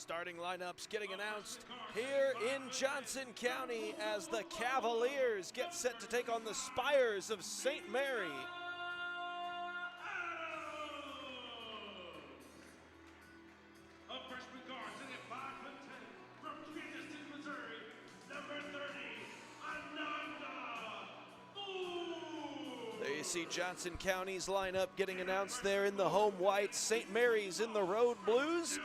Starting lineups getting announced here in Johnson County as the Cavaliers get set to take on the Spires of St. Mary. A freshman guard sitting at 5'10" from Kansas, Missouri, number 30, Ananda. Ooh. There you see Johnson County's lineup getting announced there in the home whites, St. Mary's in the road blues.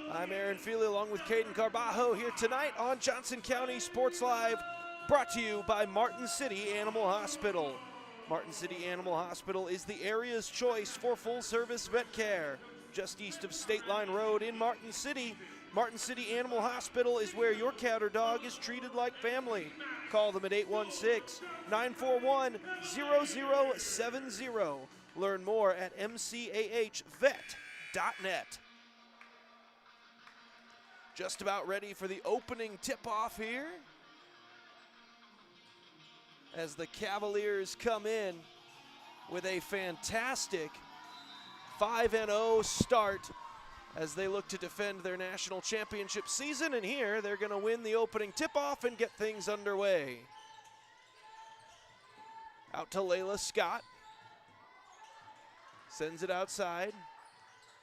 I'm Aaron Feely along with Caden Carbajo here tonight on Johnson County Sports Live, brought to you by Martin City Animal Hospital. Martin City Animal Hospital is the area's choice for full-service vet care. Just east of State Line Road in Martin City, Martin City Animal Hospital is where your cat or dog is treated like family. Call them at 816-941-0070. Learn more at mcahvet.net. Just about ready for the opening tip-off here as the Cavaliers come in with a fantastic 5-0 start as they look to defend their national championship season, and here they're going to win the opening tip-off and get things underway. Out to Layla Scott. Sends it outside.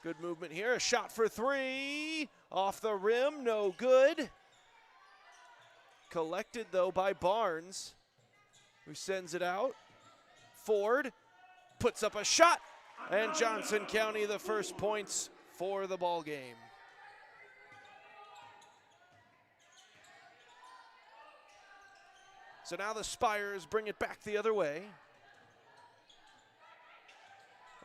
Good movement here. A shot for three. Off the rim, no good. Collected, though, by Barnes, who sends it out. Ford puts up a shot, and Johnson County the first points for the ball game. So now the Spires bring it back the other way.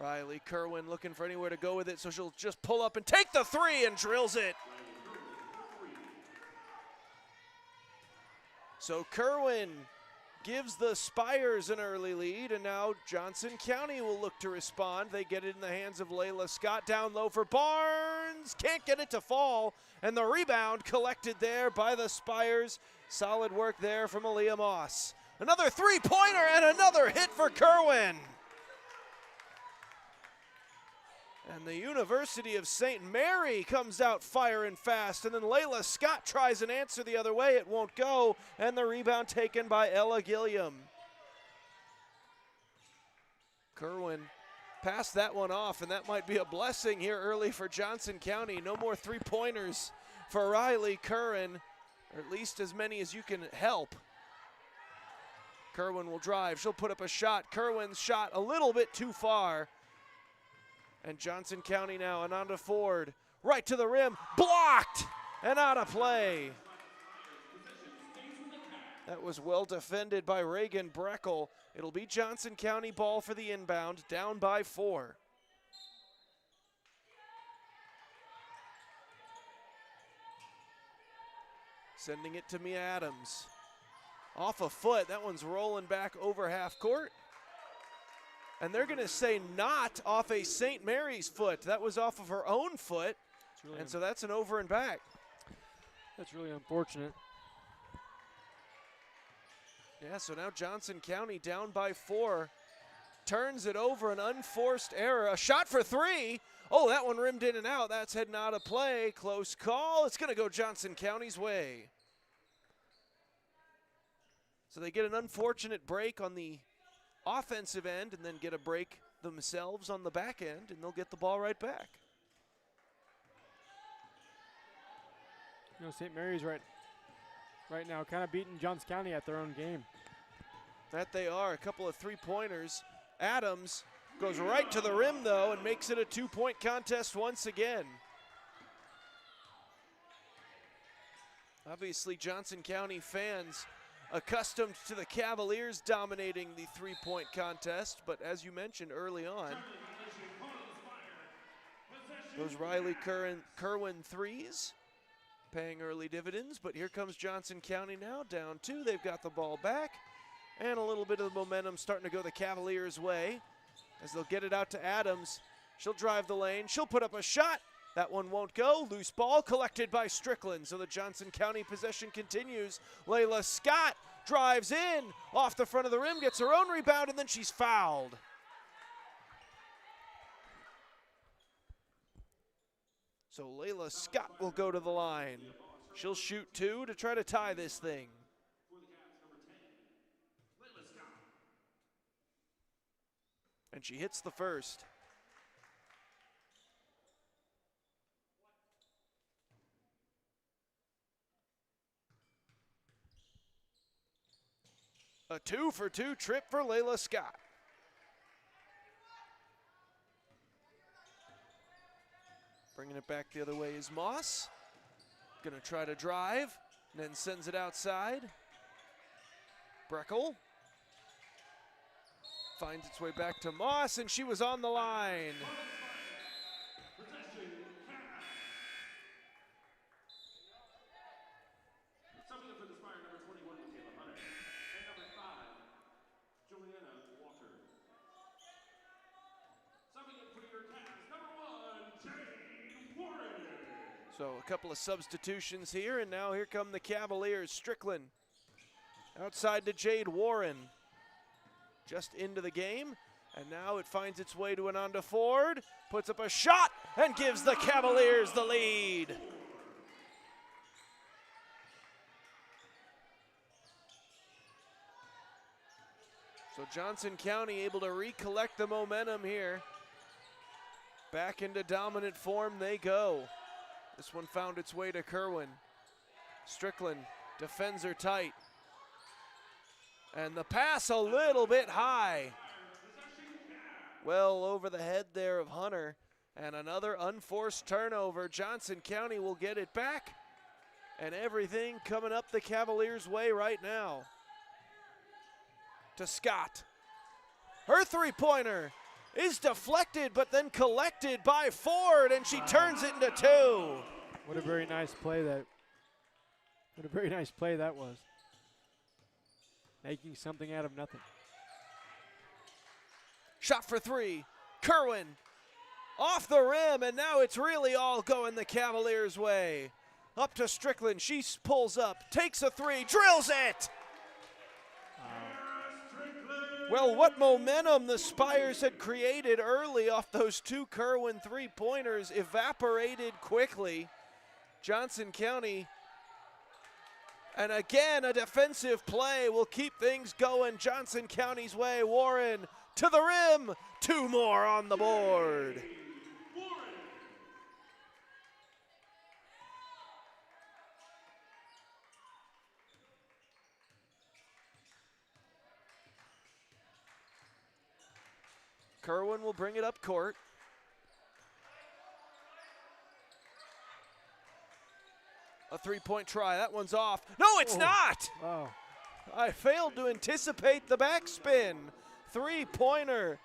Riley Kerwin looking for anywhere to go with it, so she'll just pull up and take the three and drills it. So Kerwin gives the Spires an early lead, and now Johnson County will look to respond. They get it in the hands of Layla Scott, down low for Barnes. Can't get it to fall, and the rebound collected there by the Spires. Solid work there from Aaliyah Moss. Another three-pointer and another hit for Kerwin. And the University of St. Mary comes out firing fast, and then Layla Scott tries an answer the other way. It won't go, and the rebound taken by Ella Gilliam. Kerwin passed that one off, and that might be a blessing here early for Johnson County. No more three-pointers for Riley Kerwin, or at least as many as you can help. Kerwin will drive. She'll put up a shot. Kerwin's shot a little bit too far. And Johnson County now, Ananda Ford, right to the rim, blocked and out of play. That was well defended by Reagan Breckel. It'll be Johnson County ball for the inbound, down by 4. Sending it to Mia Adams. Off a foot, that one's rolling back over half court. And they're going to say not off a St. Mary's foot. That was off of her own foot. And so that's an over and back. That's really unfortunate. Yeah, so now Johnson County down by 4. Turns it over, an unforced error. A shot for three. Oh, that one rimmed in and out. That's heading out of play. Close call. It's going to go Johnson County's way. So they get an unfortunate break on the offensive end and then get a break themselves on the back end, and they'll get the ball right back. You know, St. Mary's right now kind of beating Johnson County at their own game. That they are. A couple of three-pointers. Adams goes right to the rim, though, and makes it a two-point contest once again. Obviously, Johnson County fans accustomed to the Cavaliers dominating the three-point contest, but as you mentioned early on, those Riley Kerwin threes paying early dividends, but here comes Johnson County now, down 2. They've got the ball back, and a little bit of the momentum starting to go the Cavaliers' way as they'll get it out to Adams. She'll drive the lane. She'll put up a shot. That one won't go. Loose ball collected by Strickland. So the Johnson County possession continues. Layla Scott drives in off the front of the rim, gets her own rebound, and then she's fouled. So Layla Scott will go to the line. She'll shoot 2 to try to tie this thing. For the Cavs, number 10, Layla Scott. And she hits the first. A 2-for-2 trip for Layla Scott. Bringing it back the other way is Moss. Gonna try to drive, and then sends it outside. Breckel finds its way back to Moss, and she was on the line. Possession, Cavs. Subbing in for the Spire, number 21, Michaela Hunter. And number 5, Juliana Walker. Subbing in for your Cavs, number 1, Jade Warren. So a couple of substitutions here, and now here come the Cavaliers. Strickland outside to Jade Warren. Just into the game, and now it finds its way to Ananda Ford, puts up a shot, and gives the Cavaliers the lead. So Johnson County able to recollect the momentum here. Back into dominant form they go. This one found its way to Kerwin. Strickland defends her tight. And the pass a little bit high. Well over the head there of Hunter. And another unforced turnover. Johnson County will get it back. And everything coming up the Cavaliers' way right now. To Scott. Her three-pointer is deflected but then collected by Ford, and she turns it into 2. What a very nice play that was. Making something out of nothing. Shot for 3. Kerwin off the rim, and now it's really all going the Cavaliers' way. Up to Strickland. She pulls up, takes a 3, drills it. Well, what momentum the Spires had created early off those 2 Kerwin three-pointers evaporated quickly. Johnson County, and again a defensive play will keep things going Johnson County's way. Warren to the rim, 2 more on the board. Kerwin will bring it up court. A 3-point try, that one's off. No, it's not! Oh. I failed to anticipate the backspin. Three-pointer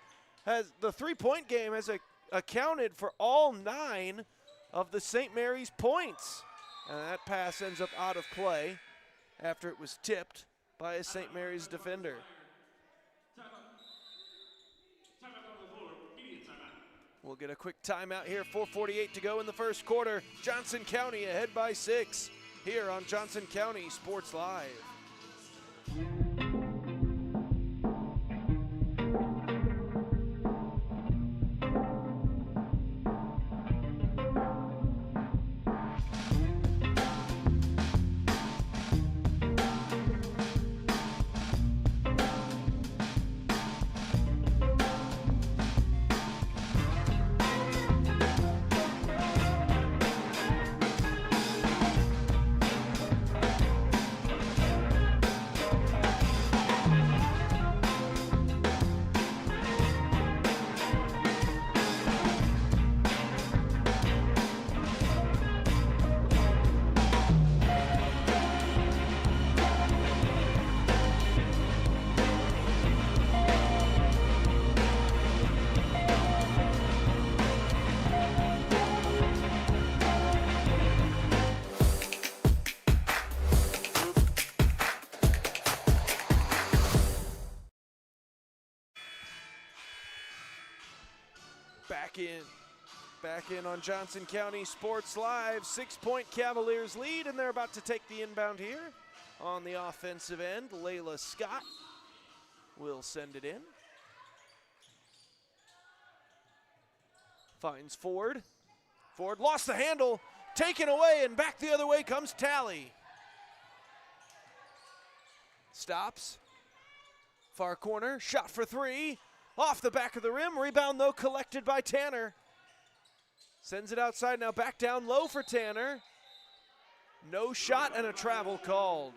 the three-point game has accounted for all 9 of the St. Mary's points. And that pass ends up out of play after it was tipped by a St. Mary's defender. We'll get a quick timeout here. 4:48 to go in the first quarter. Johnson County ahead by 6 here on Johnson County Sports Live. Back in on Johnson County Sports Live. 6-point Cavaliers lead, and they're about to take the inbound here. On the offensive end, Layla Scott will send it in. Finds Ford. Ford lost the handle, taken away, and back the other way comes Tally. Stops. Far corner, shot for three. Off the back of the rim, rebound though collected by Tanner. Sends it outside, now back down low for Tanner. No shot and a travel called.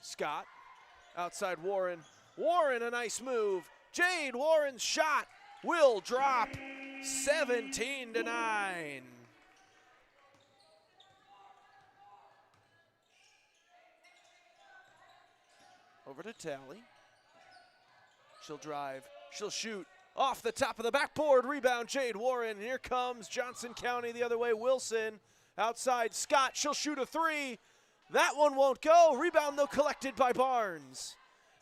Scott, outside Warren. Warren, a nice move. Jade Warren's shot will drop. 17-9. Over to Tally. She'll drive, she'll shoot. Off the top of the backboard, rebound Jade Warren. Here comes Johnson County the other way, Wilson. Outside Scott, she'll shoot a three. That one won't go. Rebound though collected by Barnes.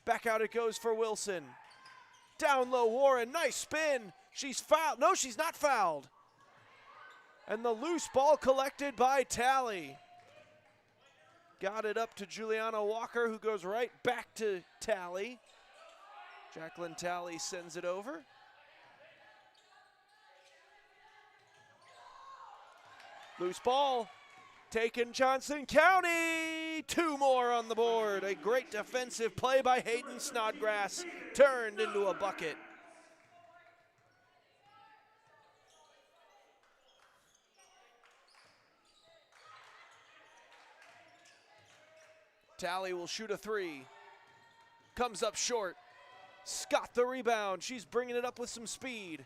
Back out it goes for Wilson. Down low Warren, nice spin. She's fouled. No, she's not fouled. And the loose ball collected by Tally. Got it up to Juliana Walker, who goes right back to Tally. Jacqueline Tally sends it over. Loose ball. Taken Johnson County, two more on the board. A great defensive play by Hayden Snodgrass, turned into a bucket. Tally will shoot a three. Comes up short. Scott the rebound. She's bringing it up with some speed.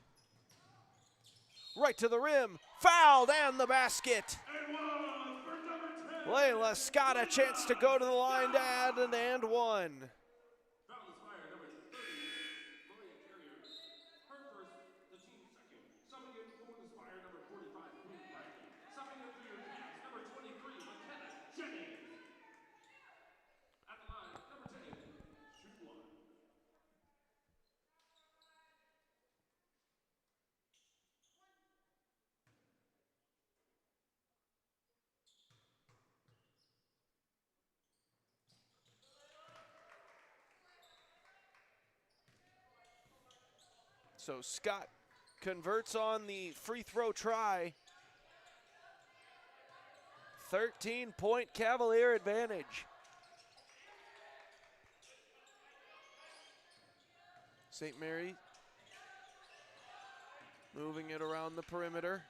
Right to the rim. Fouled and the basket. Layla Scott a chance to go to the line to add an and one. Foul is fired, number 30, Maria Carrier. Her first, the team second. Subbing in for the Spire, number 45, Queen Bradley. Subbing in for your Cavs, number 23, McKenna Jennings. At the line, number 10, shoot one. So Scott converts on the free throw try. 13-point Cavalier advantage. St. Mary moving it around the perimeter.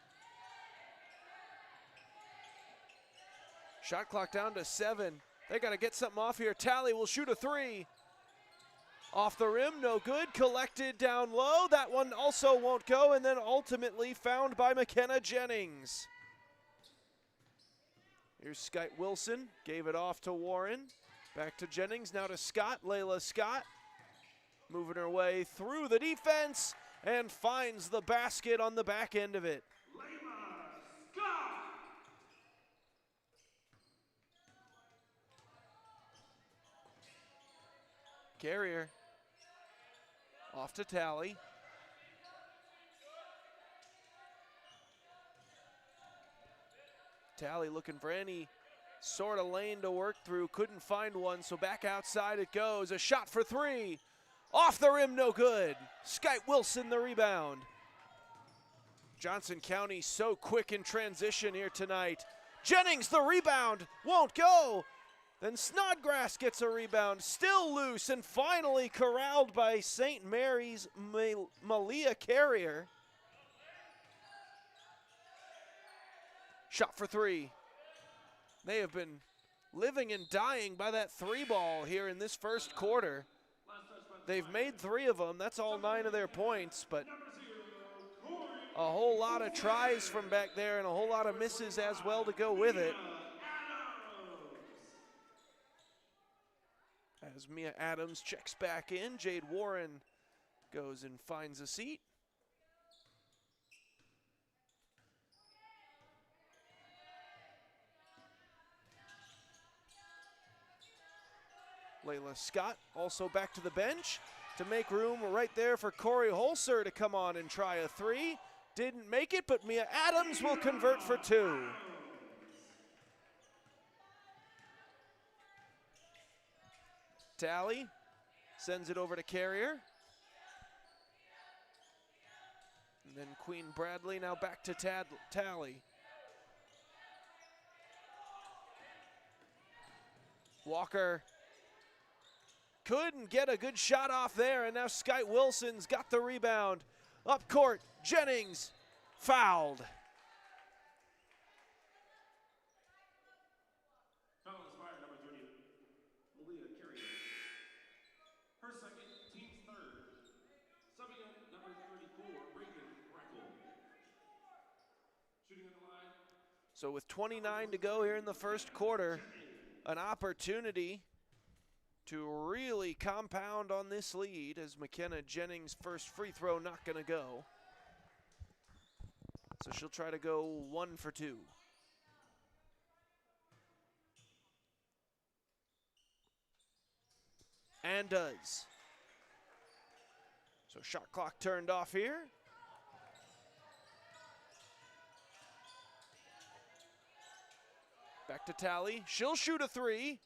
Shot clock down to 7. They got to get something off here. Tally will shoot a three. Off the rim, no good. Collected down low. That one also won't go, and then ultimately found by McKenna Jennings. Here's Scott Wilson. Gave it off to Warren. Back to Jennings, now to Scott. Layla Scott moving her way through the defense and finds the basket on the back end of it. Layla Scott. Carrier. Off to Tally. Tally looking for any sort of lane to work through. Couldn't find one, so back outside it goes. A shot for three. Off the rim, no good. Skype Wilson the rebound. Johnson County so quick in transition here tonight. Jennings the rebound, won't go. Then Snodgrass gets a rebound, still loose, and finally corralled by St. Mary's Malia Carrier. Shot for three. They have been living and dying by that three ball here in this first quarter. They've made 3 of them. That's all 9 of their points, but a whole lot of tries from back there and a whole lot of misses as well to go with it. As Mia Adams checks back in, Jade Warren goes and finds a seat. Layla Scott also back to the bench to make room right there for Corey Holzer to come on and try a three. Didn't make it, but Mia Adams will convert for two. Tally sends it over to Carrier. And then Queen Bradley now back to Tally. Walker couldn't get a good shot off there, and now Sky Wilson's got the rebound. Up court, Jennings fouled. Foul on Spire number 30, Malia Carrier. Her second, team's third. Subbing in number 34, Reagan Breckle. Shooting at the line. So with 29 to go here in the first quarter, an opportunity to really compound on this lead as McKenna Jennings' first free throw not going to go. So she'll try to go 1 for 2. And does. So shot clock turned off here. Back to Tally. She'll shoot a three.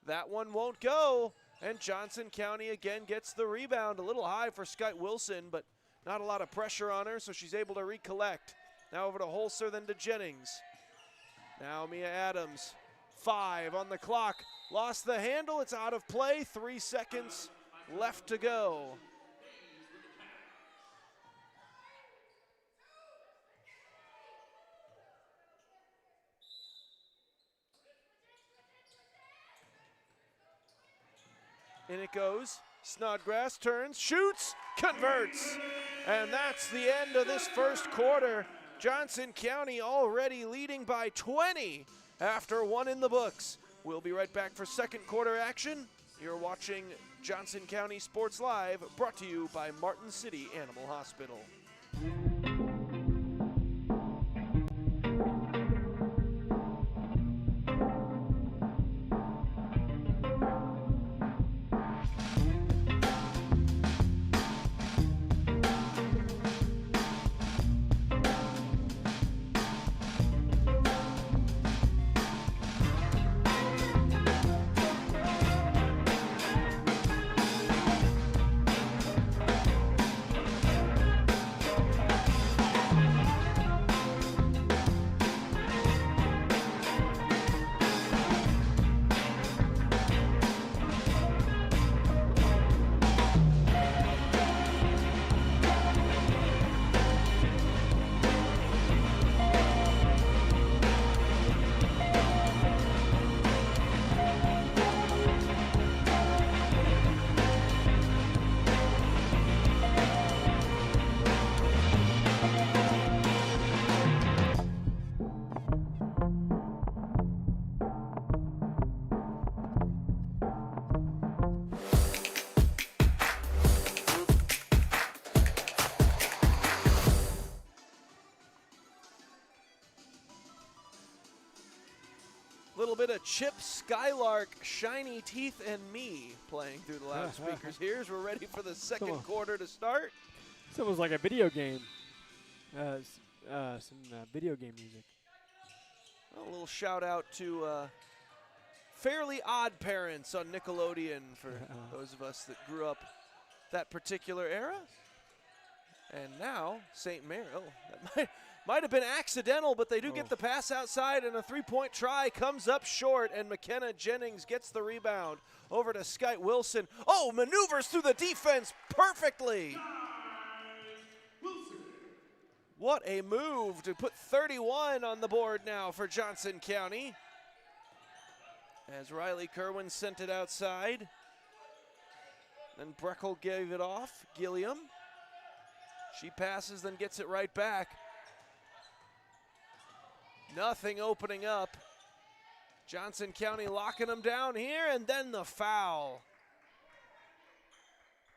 That one won't go. And Johnson County again gets the rebound. A little high for Skyte Wilson, but not a lot of pressure on her, so she's able to recollect. Now over to Holzer, then to Jennings. Now Mia Adams. 5 on the clock. Lost the handle. It's out of play. 3 seconds left to go. In it goes. Snodgrass turns, shoots, converts. And that's the end of this first quarter. Johnson County already leading by 20 after 1 in the books. We'll be right back for second quarter action. You're watching Johnson County Sports Live, brought to you by Martin City Animal Hospital. Little bit of Chip Skylark, Shiny Teeth, and Me playing through the loudspeakers here as we're ready for the second quarter to start. It's almost like a video game. Some video game music. A little shout out to Fairly Odd Parents on Nickelodeon for those of us that grew up that particular era. And now St. Mary, that might have been accidental, but they do get the pass outside, and a three-point try comes up short, and McKenna Jennings gets the rebound over to Skyte Wilson. Oh, maneuvers through the defense perfectly. What a move to put 31 on the board now for Johnson County. As Riley Kerwin sent it outside. Then Breckle gave it off. Gilliam. She passes, then gets it right back. Nothing opening up. Johnson County locking them down here, and then the foul.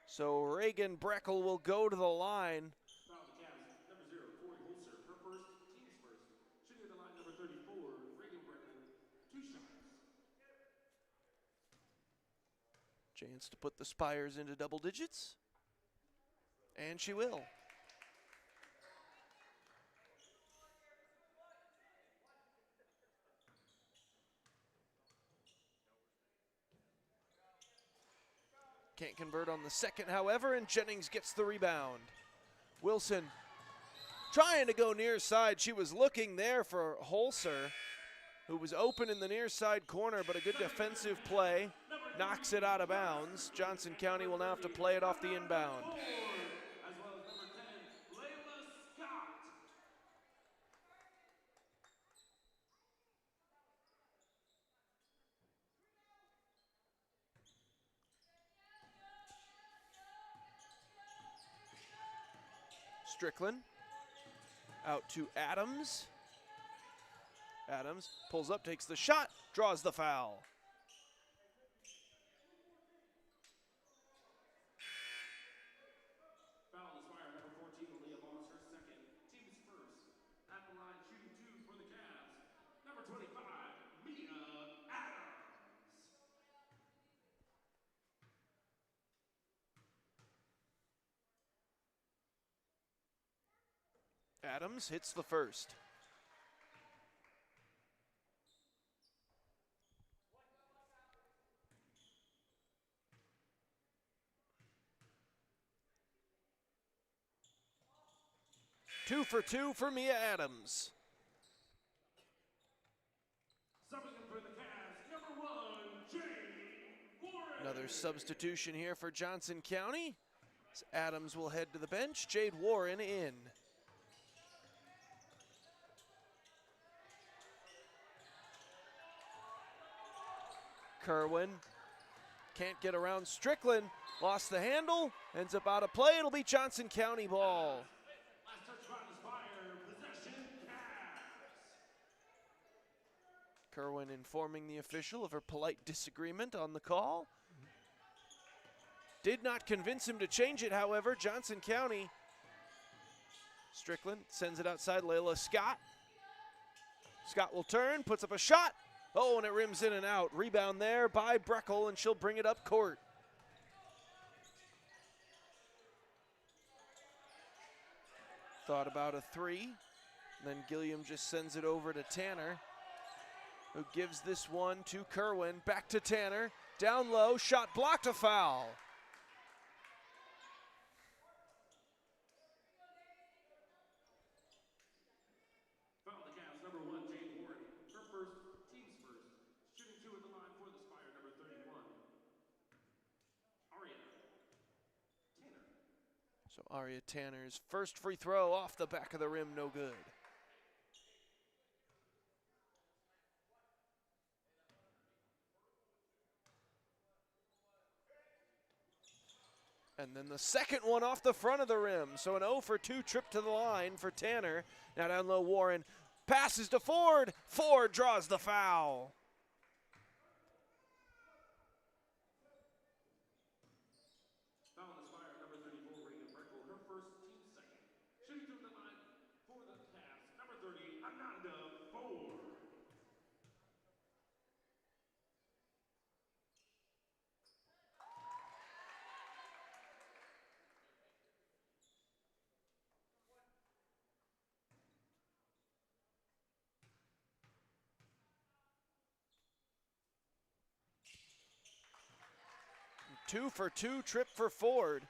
So Reagan Breckle will go to the line. Foul the Cavs, number 0, Corey Holzer, her first, team's first. Shooting at the line, number 34, Reagan Breckle, 2 shots. Chance to put the Spires into double digits. And she will. Can't convert on the second, however, and Jennings gets the rebound. Wilson trying to go near side. She was looking there for Holzer, who was open in the near side corner, but a good defensive play knocks it out of bounds. Johnson County will now have to play it off the inbound. As well as number 10, Layla Scott. Strickland out to Adams. Adams pulls up, takes the shot, draws the foul. Foul on the Spire, number 14, Leah Moss, her second. Team's first. At the line, shooting 2 for the Cavs. Number 25, Mia Adams. Adams hits the first. Two for two for Mia Adams. Subbing in for the Cavs, number 1, Jade Warren. Another substitution here for Johnson County. As Adams will head to the bench. Jade Warren in. Kerwin can't get around Strickland. Lost the handle. Ends up out of play. It'll be Johnson County ball. Last touch by the Spire, possession Cavs. Kerwin informing the official of her polite disagreement on the call. Did not convince him to change it, however. Johnson County. Strickland sends it outside. Layla Scott. Scott will turn, puts up a shot. Oh, and it rims in and out. Rebound there by Breckel, and she'll bring it up court. Thought about a three. Then Gilliam just sends it over to Tanner, who gives this one to Kerwin. Back to Tanner. Down low, shot blocked, a foul. Foul on the Cavs, number 1, Jade Warren. Her first, team's first. Shooting 2 at the line for the Spire, number 31, Aria Tanner. So Aria Tanner's first free throw off the back of the rim, no good. And then the second one off the front of the rim. So an 0 for 2 trip to the line for Tanner. Now down low, Warren passes to Ford. Ford draws the foul. Foul on the Spire, number 34, Reagan Breckel. Her first, team's second. Shooting 2 at the line for the Cavs, number 30, Ananda Ford. Two for 2 trip for Ford.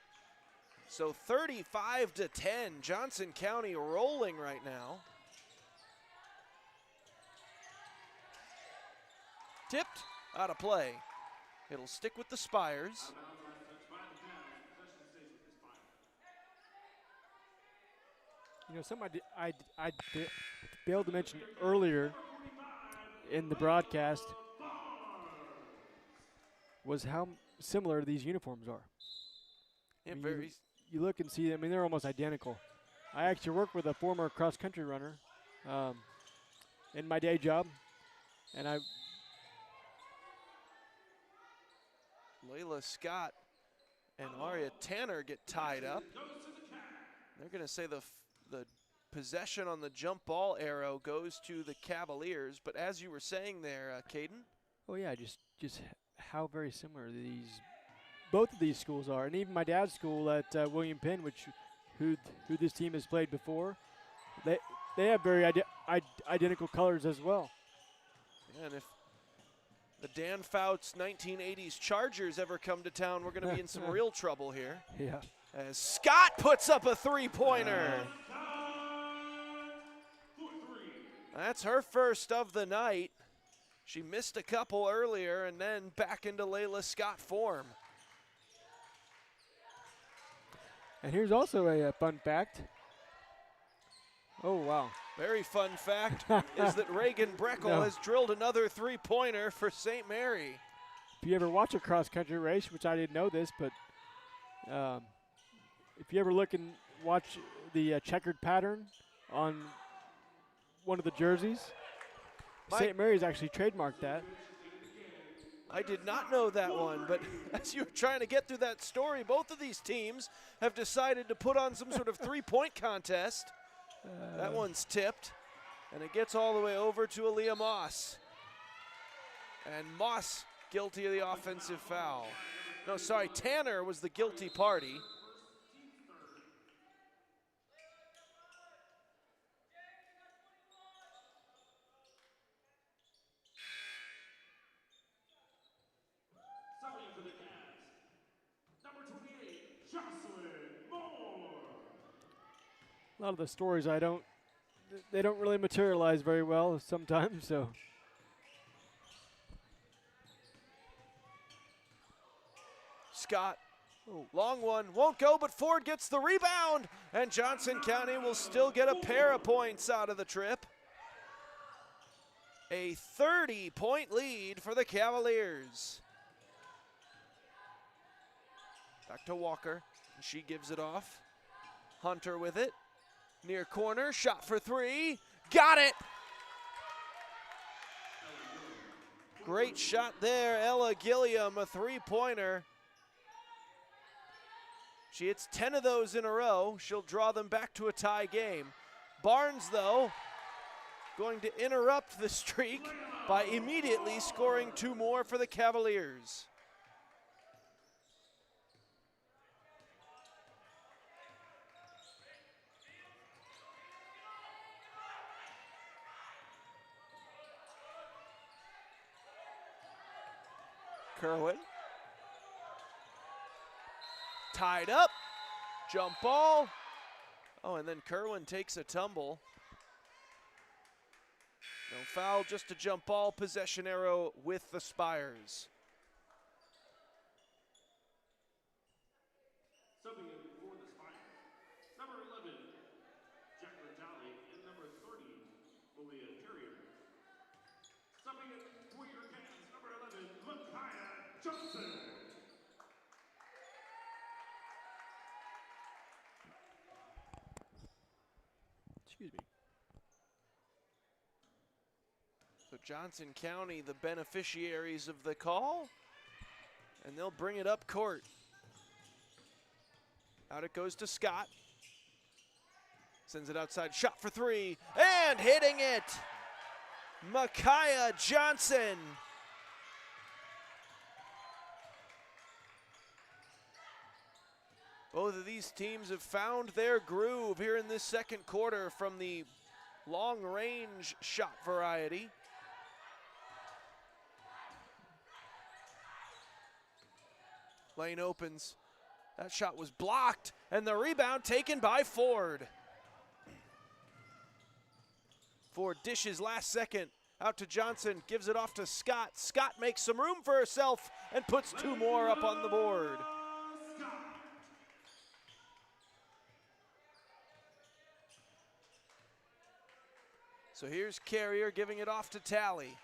So 35-10. Johnson County rolling right now. Tipped, out of play. It'll stick with the Spires. Last touch by the Cavs. Possession stays with the Spire. You know, something I failed to mention earlier in the broadcast was how similar these uniforms are. Yeah, I mean, very. you look and see, I mean, they're almost identical. I actually work with a former cross-country runner in my day job, and Layla Scott and Aria Tanner get tied up. They're going to say the possession on the jump ball arrow goes to the Cavaliers. But as you were saying there, Caden. oh yeah, just how very similar these both of these schools are, and even my dad's school at William Penn, who this team has played before. They have very identical colors as well. And if the Dan Fouts 1980s Chargers ever come to town, we're going to be in some real trouble here. Yeah. As Scott puts up a three-pointer. That's her first of the night. She missed a couple earlier and then back into Layla Scott form. And here's also a fun fact. Oh, wow. Very fun fact is that Reagan Breckel has drilled another three-pointer for St. Mary. If you ever watch a cross-country race, which I didn't know this, but if you ever look and watch the checkered pattern on one of the jerseys, St. Mary's actually trademarked that. I did not know that one, but as you were trying to get through that story, both of these teams have decided to put on some sort of three-point contest. That one's tipped, and it gets all the way over to Aaliyah Moss. And Moss guilty of the offensive foul. No, sorry, Tanner was the guilty party. Subbing for the Cavs, number 28, Jocelyn Moore. A lot of the stories they don't really materialize very well sometimes, so. Scott, long one, won't go, but Ford gets the rebound, and Johnson County will still get a pair of points out of the trip. A 30-point lead for the Cavaliers. Back to Walker, and she gives it off. Hunter with it. Near corner, shot for three. Got it! Great shot there, Ella Gilliam, a three-pointer. She hits 10 of those in a row. She'll draw them back to a tie game. Barnes, though, going to interrupt the streak by immediately scoring two more for the Cavaliers. Kerwin. Tied up. Jump ball. Oh, and then Kerwin takes a tumble. No foul, just a jump ball. Possession arrow with the Spires. Subbing in for the Spires, number 11, Jacqueline Talley, and number 30, Malia Carrier. Subbing in for your Cavs, number 11, Micaiah Johnson. Excuse me. So Johnson County, the beneficiaries of the call, and they'll bring it up court. Out it goes to Scott. Sends it outside, shot for three, and hitting it, Micaiah Johnson. Both of these teams have found their groove here in this second quarter from the long-range shot variety. Lane opens. That shot was blocked, and the rebound taken by Ford. Ford dishes last second out to Johnson, gives it off to Scott. Scott makes some room for herself and puts two more up on the board. So here's Carrier giving it off to Talley.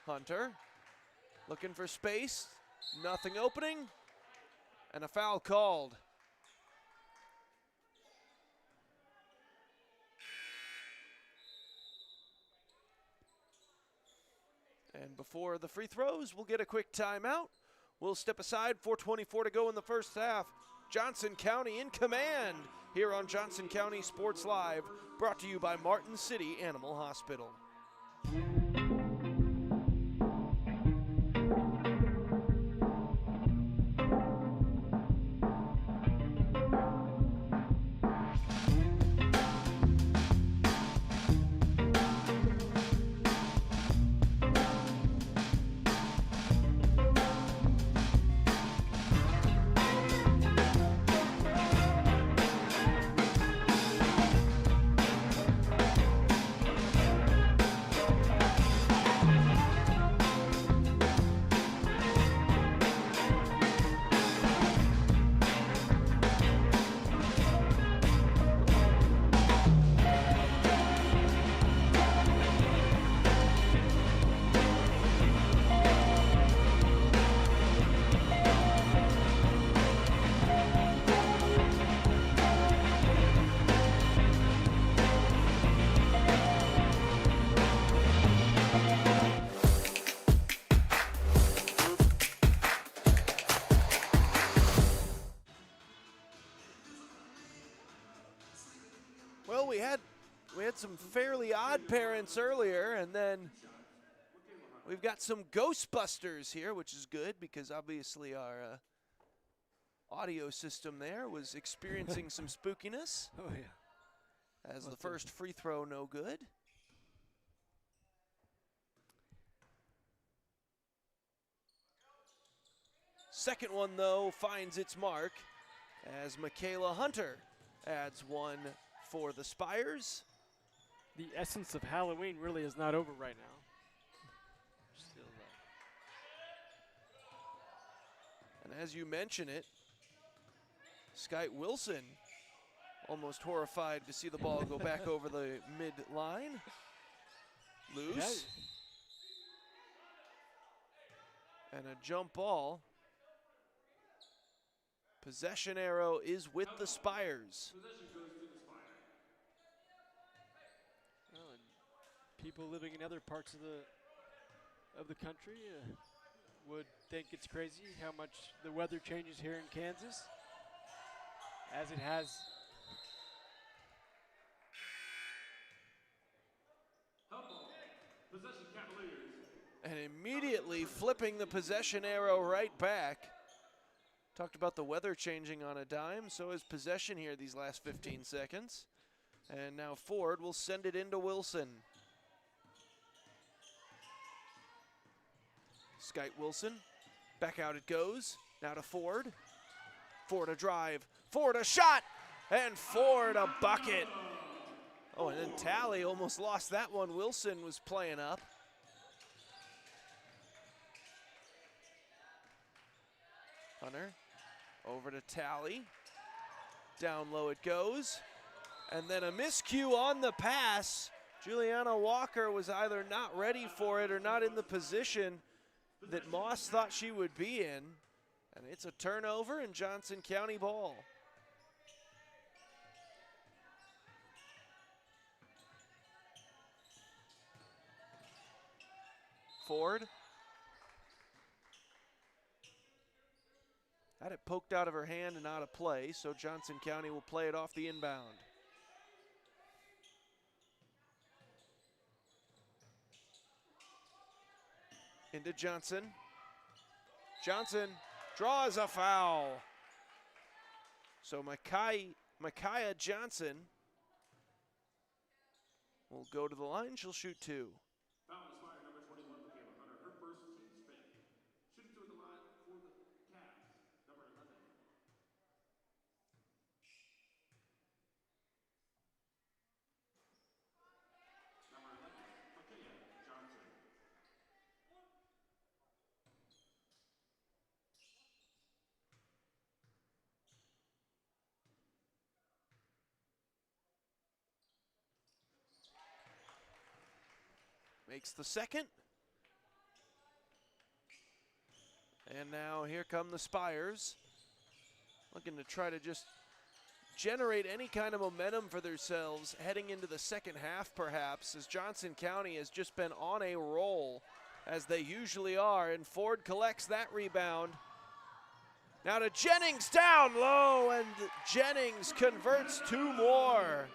Hunter looking for space, nothing opening, and a foul called. And before the free throws, we'll get a quick timeout. We'll step aside, 4:24 to go in the first half. Johnson County in command here on Johnson County Sports Live, brought to you by Martin City Animal Hospital. we had some fairly odd parents earlier, and then we've got some Ghostbusters here, which is good because obviously our audio system there was experiencing some spookiness. Oh, yeah. As the first free throw, no good. Second one, though, finds its mark as Michaela Hunter adds one for the Spires. The essence of Halloween really is not over right now. Still, And as you mention it, Skyte Wilson almost horrified to see the ball go back over the mid-line. Loose. And a jump ball. Possession arrow is with the Spires. Possession goes to the Spire. well, and people living in other parts of the country would think it's crazy how much the weather changes here in Kansas, as it has. Help ball. Possession Cavaliers. And immediately flipping the possession arrow right back. Talked about the weather changing on a dime, so is possession here these last 15 seconds. And now Ford will send it into Wilson. Skyte Wilson, back out it goes. Now to Ford. Ford a drive, Ford a shot, and Ford a bucket. Oh, and then Tally almost lost that one. Wilson was playing up. Hunter. Over to Tally. Down low it goes. And then a miscue on the pass. Juliana Walker was either not ready for it or not in the position that Moss thought she would be in. And it's a turnover and Johnson County ball. Ford. Had it poked out of her hand and out of play, so Johnson County will play it off the inbound. Into Johnson. Johnson draws a foul. So Micaiah Johnson will go to the line. She'll shoot two. Foul on Spire number 21, Michaela Hunter. Her first team spin. Shooting two at the line for the Cavs, number 11. Number 11, Micaiah Johnson. Makes the second. And now here come the Spires. Looking to try to just generate any kind of momentum for themselves heading into the second half perhaps, as Johnson County has just been on a roll as they usually are, and Ford collects that rebound. Now to Jennings, down low, and Jennings converts two more.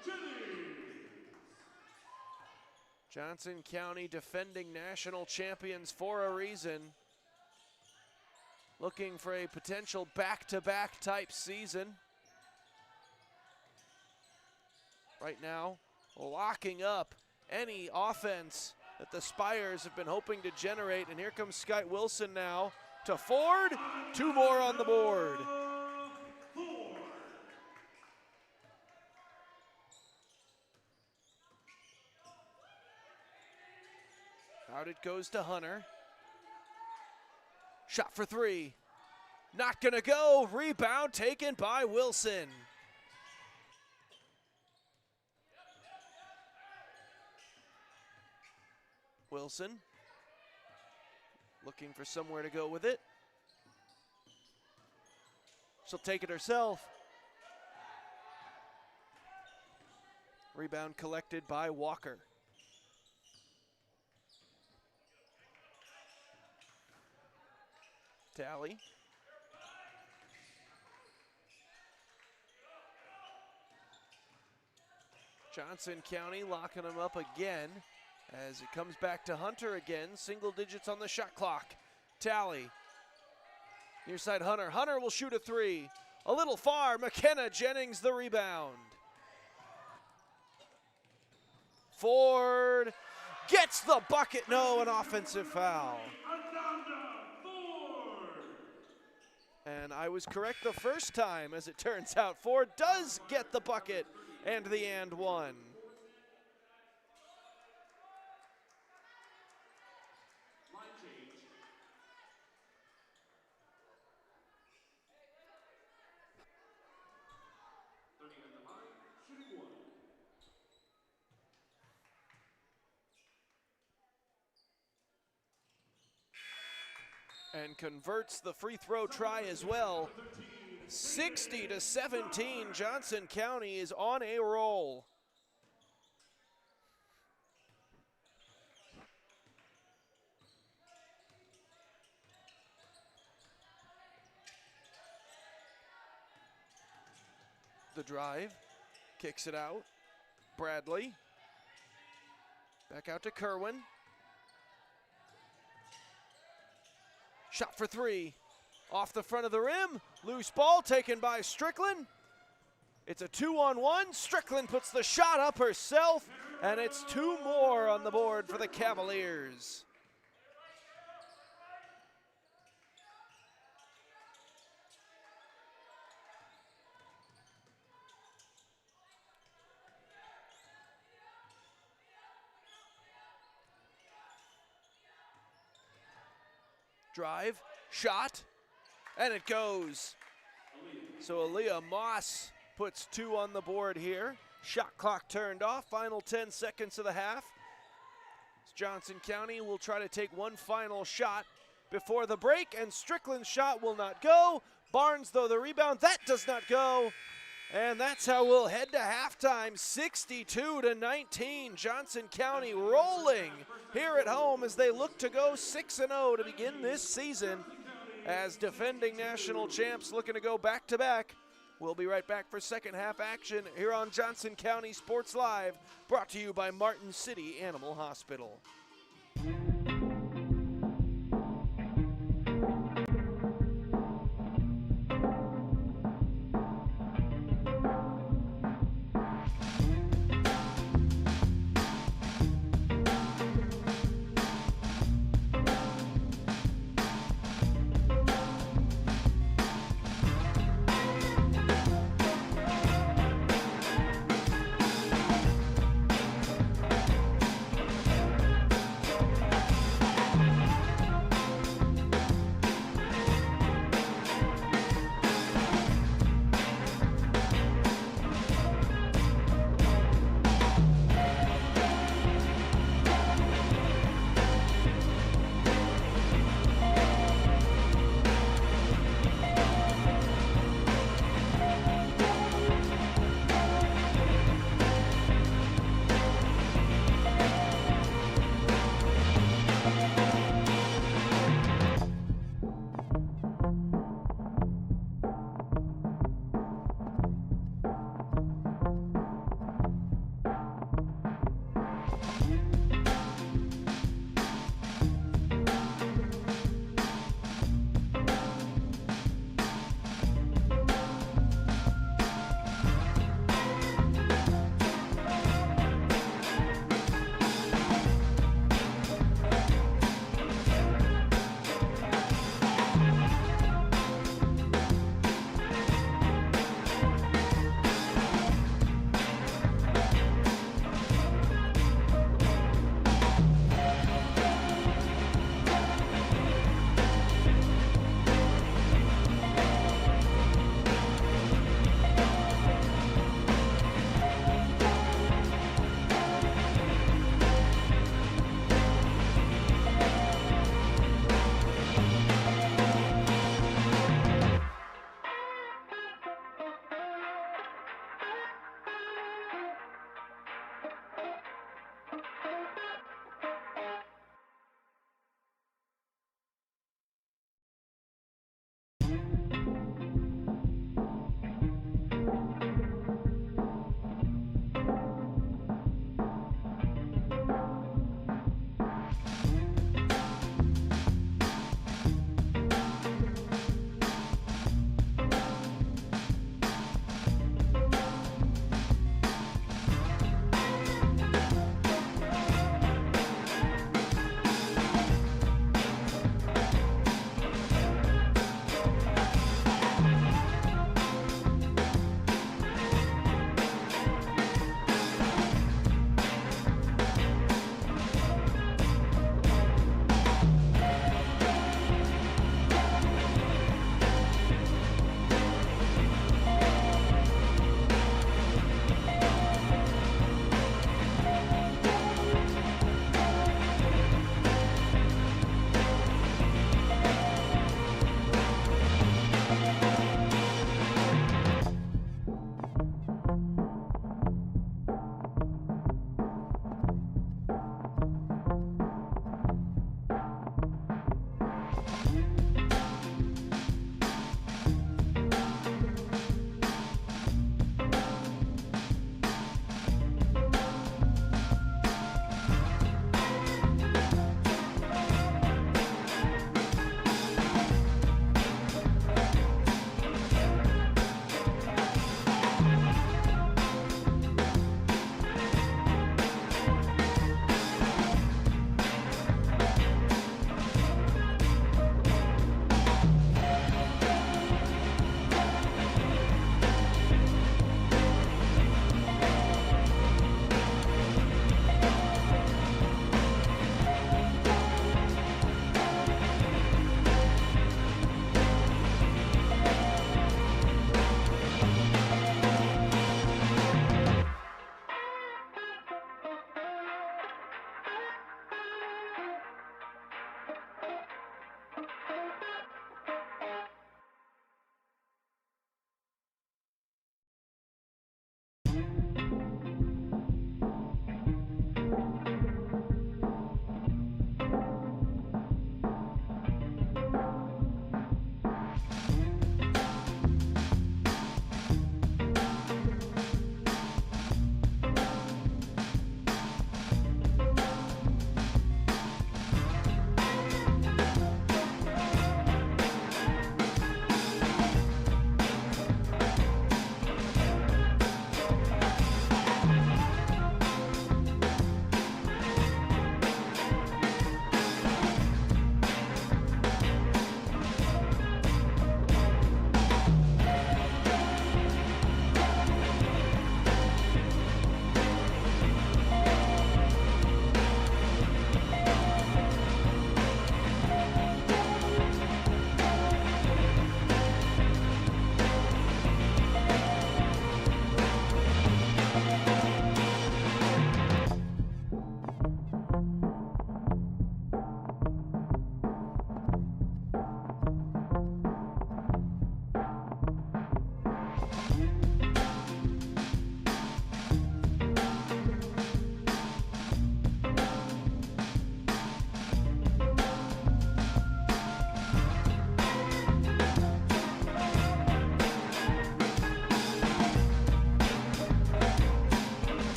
Johnson County defending national champions for a reason. Looking for a potential back-to-back type season. Right now, locking up any offense that the Spires have been hoping to generate. And here comes Skyte Wilson now to Ford. Two more on the board. Out it goes to Hunter. Shot for three. Not gonna go. Rebound taken by Wilson. Wilson looking for somewhere to go with it. She'll take it herself. Rebound collected by Walker. Tally. Johnson County locking them up again as it comes back to Hunter again. Single digits on the shot clock. Tally. Near side Hunter. Hunter will shoot a three. A little far. McKenna Jennings the rebound. Ford gets the bucket. No, an offensive foul. And I was correct the first time, as it turns out. Ford does get the bucket and the and one. Line change. At the line, shooting one. And converts the free throw try as well. 60-17, Johnson County is on a roll. The drive, kicks it out. Bradley, back out to Kerwin. Shot for three, off the front of the rim. Loose ball taken by Strickland. It's a 2-on-1. Strickland puts the shot up herself, and it's two more on the board for the Cavaliers. Drive, shot, and it goes. So Aaliyah Moss puts two on the board here. Shot clock turned off, final 10 seconds of the half. Johnson County will try to take one final shot before the break, and Strickland's shot will not go. Barnes, though, the rebound, that does not go. And that's how we'll head to halftime, 62-19. Johnson County rolling here at home as they look to go 6-0 to begin this season as defending national champs looking to go back-to-back. We'll be right back for second half action here on Johnson County Sports Live, brought to you by Martin City Animal Hospital.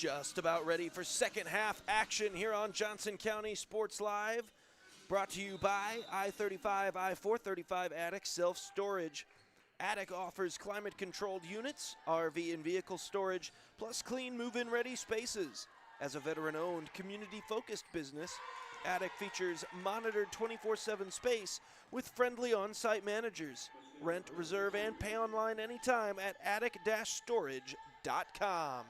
Just about ready for second half action here on Johnson County Sports Live. Brought to you by I-35, I-435 Attic Self-Storage. Attic offers climate-controlled units, RV and vehicle storage, plus clean move-in ready spaces. As a veteran-owned, community-focused business, Attic features monitored 24/7 space with friendly on-site managers. Rent, reserve, and pay online anytime at attic-storage.com.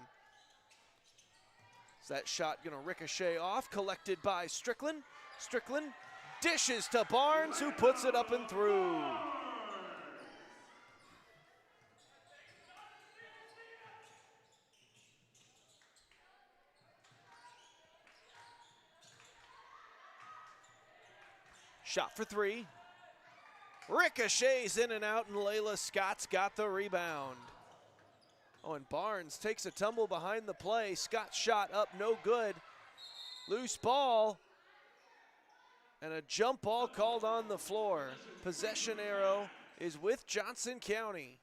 Is that shot going to ricochet off? Collected by Strickland. Strickland dishes to Barnes, who puts it up and through. Shot for three. Ricochets in and out, and Layla Scott's got the rebound. Oh, and Barnes takes a tumble behind the play. Scott's shot up, no good. Loose ball. And a jump ball called on the floor. Possession arrow is with Johnson County.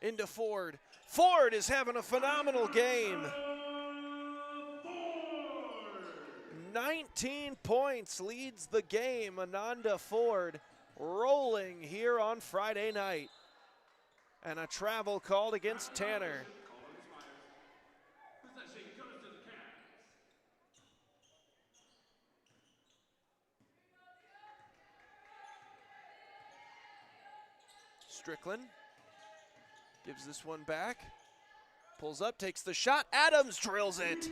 Into Ford. Ford is having a phenomenal game. 19 points leads the game. Ananda Ford rolling here on Friday night. And a travel called against Tanner. Possession goes to the Cavs. Strickland gives this one back. Pulls up, takes the shot. Adams drills it.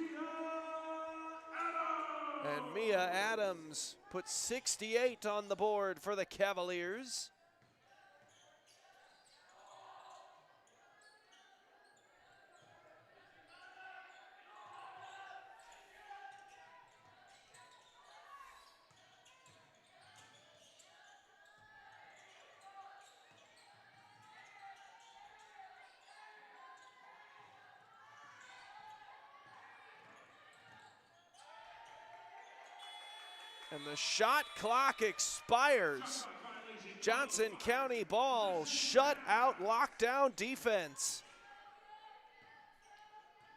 And Mia Adams puts 68 on the board for the Cavaliers. And the shot clock expires. Johnson County ball, shut out, lockdown defense.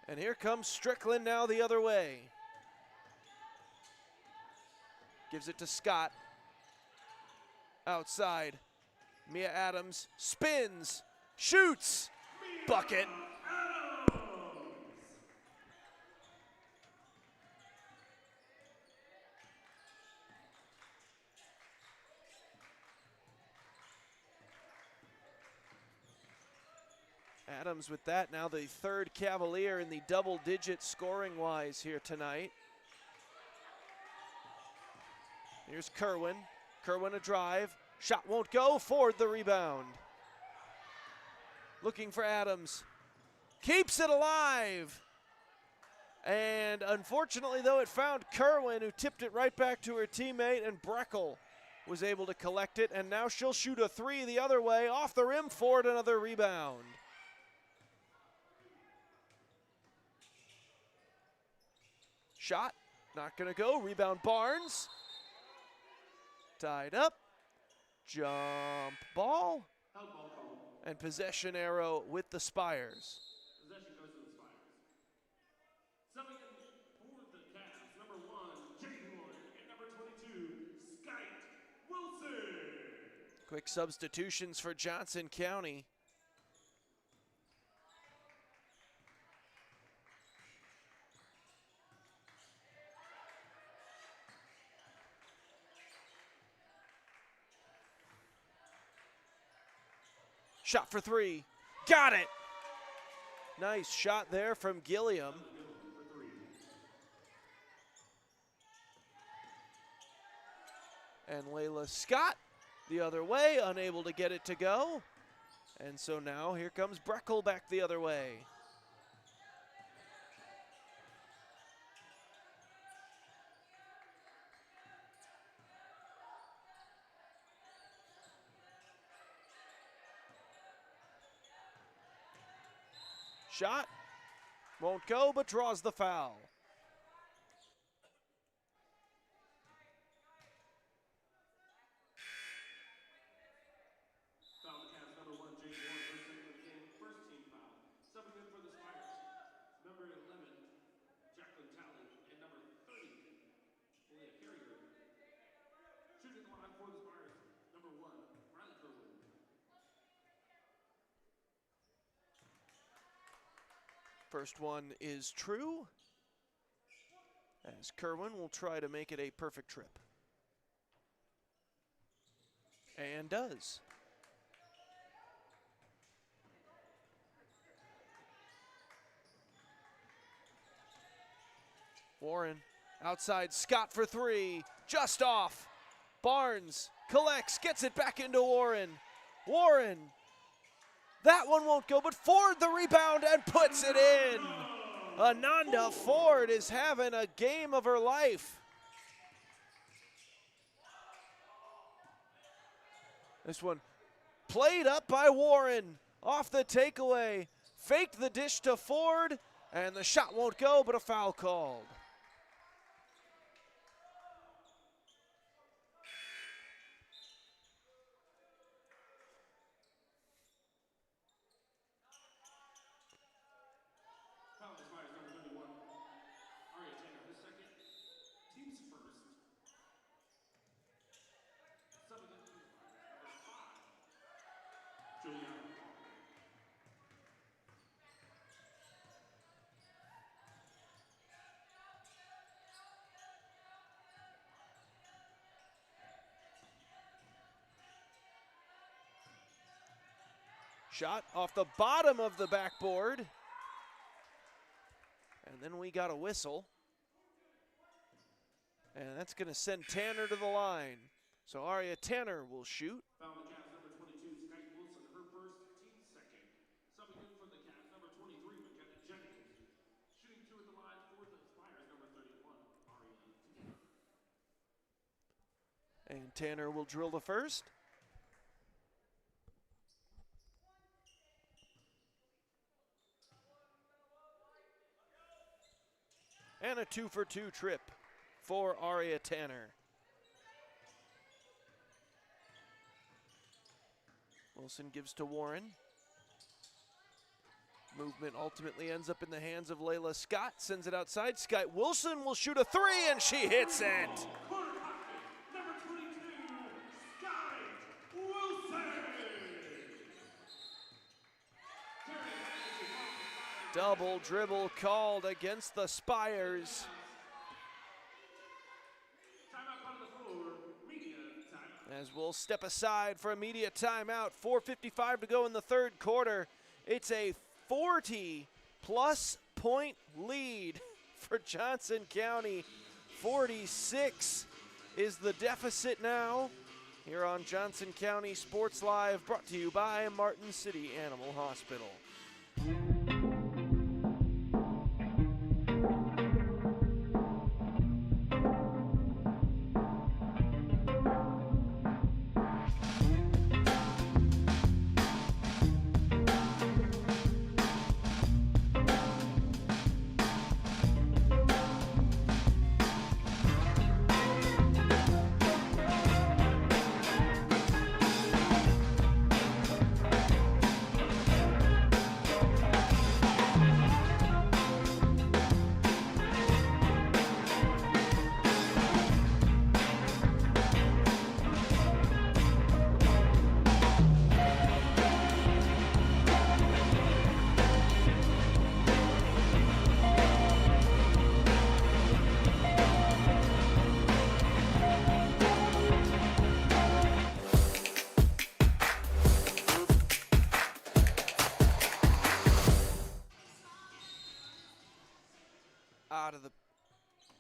And here comes Strickland now the other way. Gives it to Scott. Outside. Mia Adams spins, shoots, bucket. Adams with that, now the third Cavalier in the double digit scoring wise here tonight. Here's Kerwin. Kerwin a drive. Shot won't go. Ford the rebound. Looking for Adams. Keeps it alive. And unfortunately, though, it found Kerwin, who tipped it right back to her teammate, and Breckel was able to collect it. And now she'll shoot a three the other way. Off the rim, Ford another rebound. Shot, not gonna go. Rebound Barnes. Tied up. Jump ball. Out ball call. And possession arrow with the Spires. Possession goes to the Spires. Subbing in for the Cavs, number 1, Jaden Wood, and number 22, Skyte Wilson. Quick substitutions for Johnson County. Shot for three. Got it. Nice shot there from Gilliam. And Layla Scott the other way, unable to get it to go. And so now here comes Breckel back the other way. Shot won't go, but draws the foul. for the Spires, number 1, Riley Kerwin. First one is true, as Kerwin will try to make it a perfect trip. And does. Warren outside, Scott for three, just off. Barnes collects, gets it back into Warren. Warren, that one won't go, but Ford the rebound and puts it in. Ananda Ford is having a game of her life. This one played up by Warren, off the takeaway, faked the dish to Ford, and the shot won't go, but a foul called. Foul on the Spires, number 31, Aria Tanner, his second, team's first. Subbing in for the Spires, number 5, Julia. Shot off the bottom of the backboard. And then we got a whistle. And that's going to send Tanner to the line. So Aria Tanner will shoot. Foul on the Cavs, number 22, Skype Wilson, her first, team second. Subbing in for the Cavs, number 23, McKenna Jennings. Shooting two at the line for the Spires, number 31, Aria Tanner. And Tanner will drill the first. And a 2-for-2 trip for Aria Tanner. Wilson gives to Warren. Movement ultimately ends up in the hands of Layla Scott. Sends it outside. Scott Wilson will shoot a three, and she hits it. Quarter pocket, number 22, Sky Wilson. Double dribble called against the Spires. Timeout on the floor, media timeout. As we'll step aside for a media timeout. 4:55 to go in the third quarter. It's a 40-plus point lead for Johnson County. 46 is the deficit now here on Johnson County Sports Live, brought to you by Martin City Animal Hospital.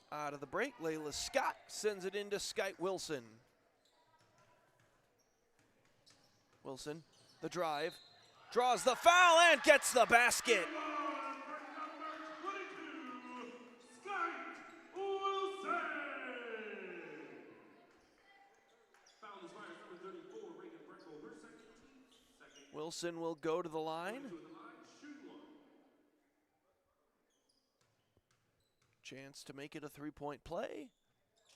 Out of the break, Layla Scott sends it into Skype Wilson. Wilson, the drive, draws the foul and gets the basket. Wilson will go to the line. Chance to make it a three-point play,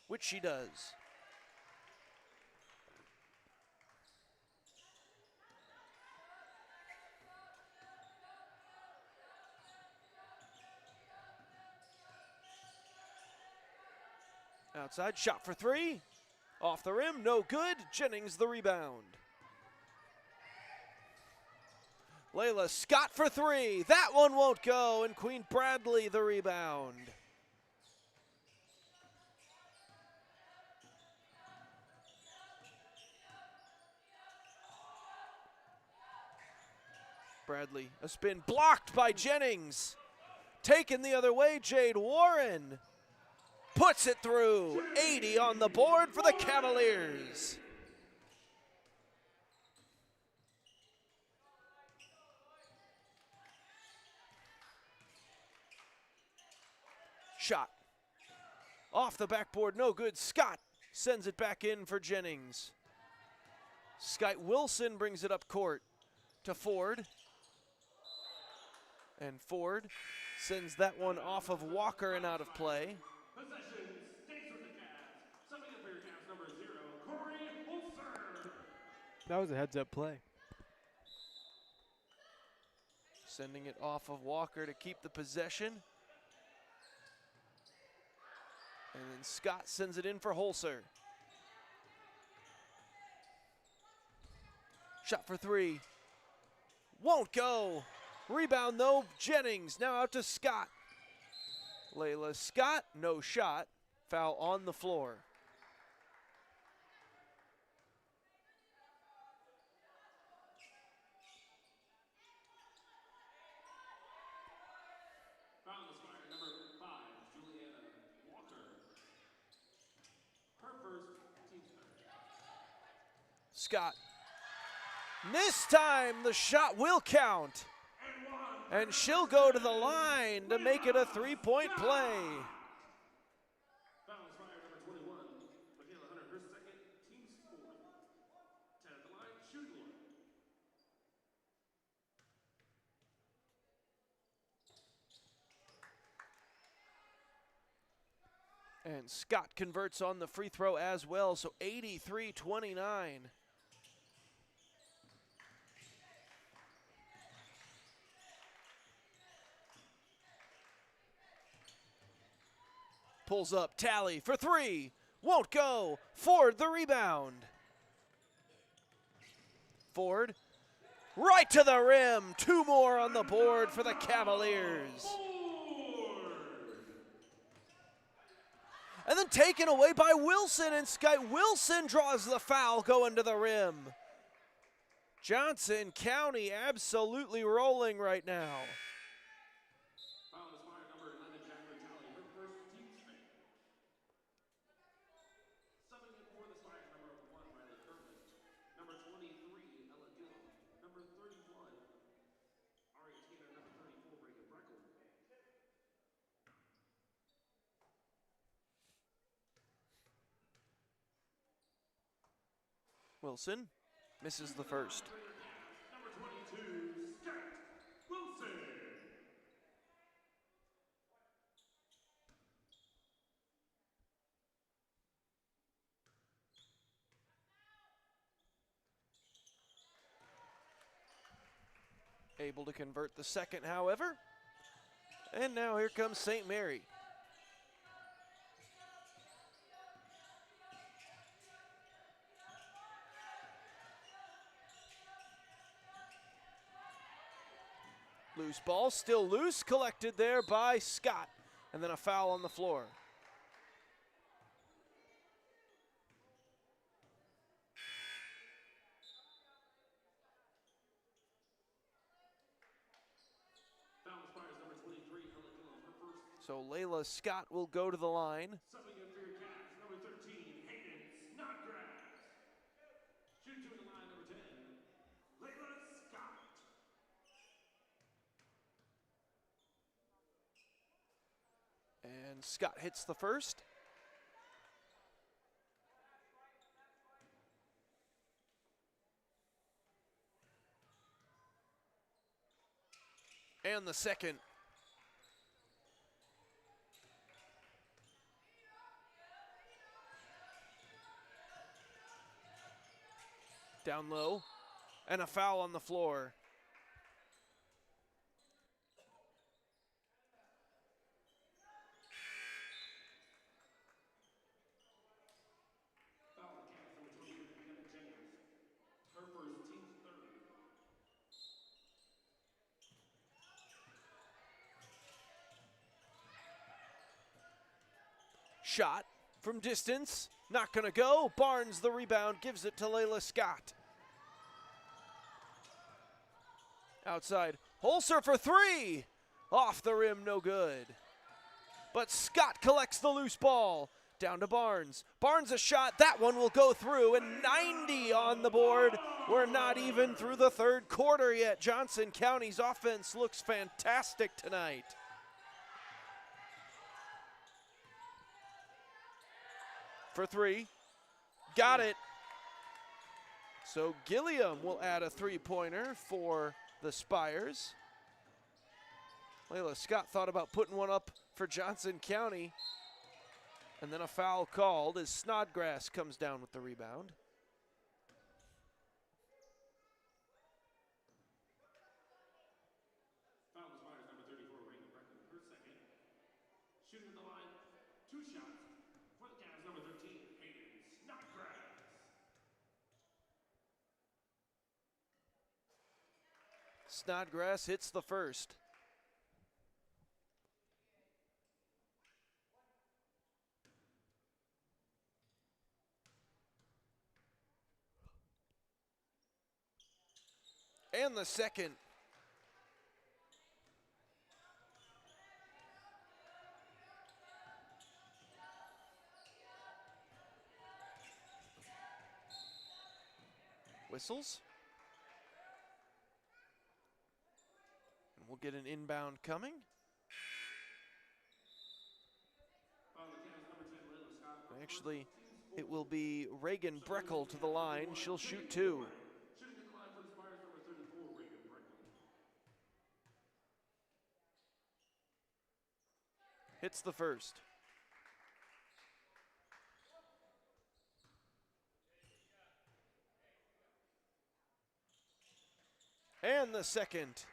which she does. Outside, shot for three. Off the rim, no good. Jennings the rebound. Layla Scott for three. That one won't go, and Queen Bradley the rebound. Bradley, a spin blocked by Jennings. Taken the other way, Jade Warren puts it through. 80 on the board for the Cavaliers. Shot. Off the backboard, no good. Scott sends it back in for Jennings. Skyte Wilson brings it up court to Ford. And Ford sends that one off of Walker and out of play. Possession stays with the Cavs. Subbing up for your Cavs number 0, Corey Holzer. That was a heads-up play. Sending it off of Walker to keep the possession. And then Scott sends it in for Holzer. Shot for three. Won't go. Rebound though, Jennings now out to Scott. Layla Scott, no shot. Foul on the floor. Foul on the Spire number 5, Juliana Walker. Her first, team's third. Scott. This time the shot will count. And she'll go to the line to make it a three-point play. Foul on Spire number 21, Michaela Hunter, her second, team's fourth. 10 at the line, shooting one. And Scott converts on the free throw as well, so 83-29. Pulls up, Tally for three, won't go. Ford the rebound. Ford right to the rim. Two more on the board for the Cavaliers. And then taken away by Wilson, and Skyte Wilson draws the foul going to the rim. Johnson County absolutely rolling right now. Foul on the Spire number 11, Jacqueline Talley, her first, team's fifth. Subbing in for the Spire number 1, Riley Kirkland. Number 23, Ella Gillum. Number 31, Aria Taylor. Number 34, Reagan Breckle. Wilson misses the first. Number 22, Scott Wilson. Able to convert the second, however. And now here comes St. Mary. Loose ball, still loose, collected there by Scott. And then a foul on the floor. Foul on the Spires number 23, Ella Gillum. Her first. So Layla Scott will go to the line. Subbing in for your Cavs, number 13, Hayden Snodgrass. Shooting to the line, number 10, Layla Scott. And Scott hits the first. And the second. Down low. And a foul on the floor. Foul on Shot from distance, not gonna go. Barnes the rebound, gives it to Layla Scott. Outside, Holzer for three. Off the rim, no good. But Scott collects the loose ball. Down to Barnes. Barnes a shot, that one will go through, and 90 on the board. We're not even through the third quarter yet. Johnson County's offense looks fantastic tonight. For three, got it. So Gilliam will add a three-pointer for the Spires. Layla Scott thought about putting one up for Johnson County. And then a foul called as Snodgrass comes down with the rebound. Foul on the Spires, number 34, Reagan Breckman, her second. Shooting at the line, 2 shots for the Cavs, number 13, Hayden Snodgrass. Snodgrass hits the first. And the second. Whistles. And we'll get an inbound coming. Foul on the Cavs, number 10, Layla Scott. Actually, it will be Reagan Breckel to the line. She'll shoot two. Shooting at the line for the Spires, number 34, Reagan Breckman. Hits the first. And the second.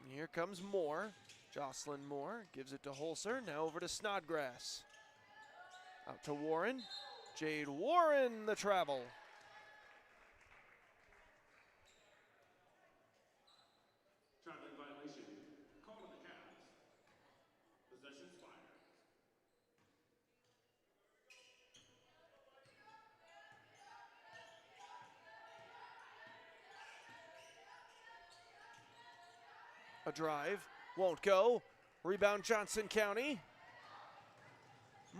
And here comes Moore. Jocelyn Moore gives it to Holzer. Now over to Snodgrass. Out to Warren. Jade Warren, the travel. Traveling violation. Call to the Cavs. Possession Spires. A drive. Won't go. Rebound Johnson County.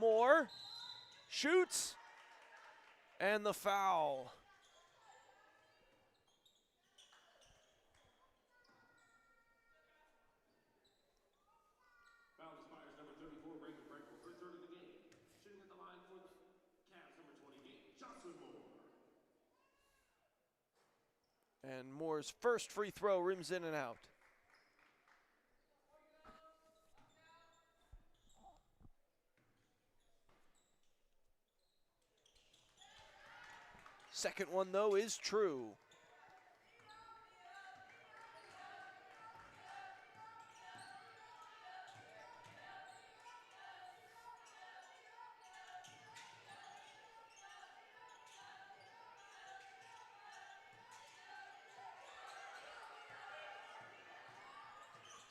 Moore. Shoots. And the foul. Foul on the Spires, number 34, Reagan Breckman, her third of the game. Shooting at the line for the Cavs, number 28, Jocelyn Moore. And Moore's first free throw rims in and out. Second one, though, is true.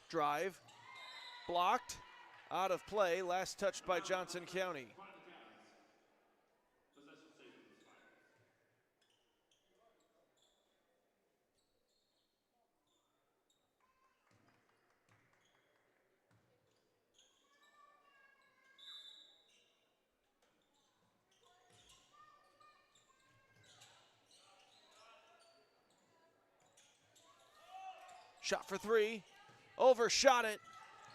Drive, blocked, out of play, last touched by Johnson County. By the Cavs. Possession saved for the Spires. Shot for three, overshot it,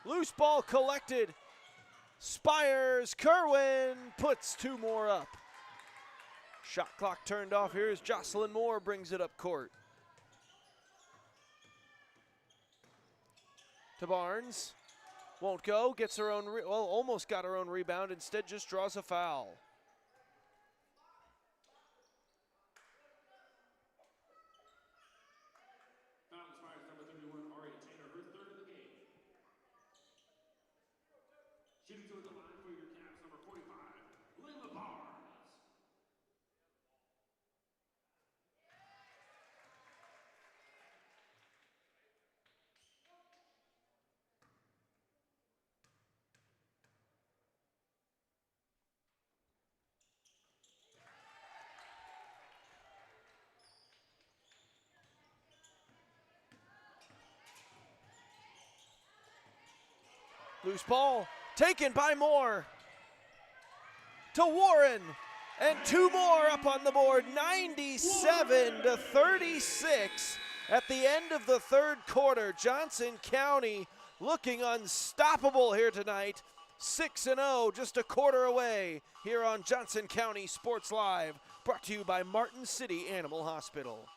loose ball collected. Spires, Kerwin puts two more up. Shot clock turned off. Here's Jocelyn Moore, brings it up court. To Barnes, won't go, gets her own, almost got her own rebound, instead just draws a foul. Foul on the Spires, number 31, Aria Taylor, her third of the game. Shooting to the line for your Cavs, number 45, Layla Barnes. Loose ball taken by Moore. To Warren. And two more up on the board, 97-36 at the end of the third quarter. Johnson County looking unstoppable here tonight. 6-0, just a quarter away here on Johnson County Sports Live, brought to you by Martin City Animal Hospital.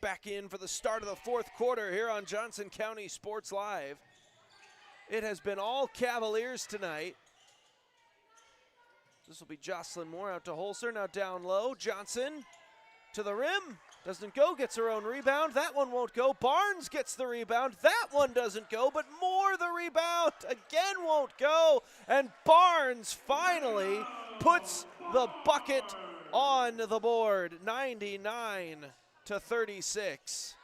Back in for the start of the fourth quarter here on Johnson County Sports Live. It has been all Cavaliers tonight. This will be Jocelyn Moore out to Holzer, now down low. Johnson to the rim, doesn't go, gets her own rebound. That one won't go. Barnes gets the rebound. That one doesn't go, but Moore the rebound again won't go. And Barnes finally puts the bucket on the board, 99-36.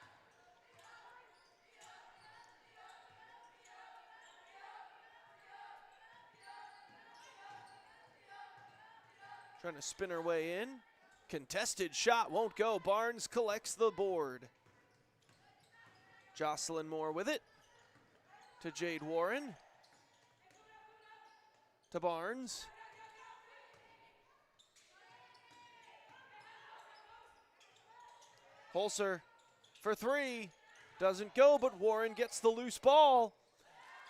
Trying to spin her way in. Contested shot won't go. Barnes collects the board. Jocelyn Moore with it. To Jade Warren. To Barnes. Holzer for three. Doesn't go, but Warren gets the loose ball.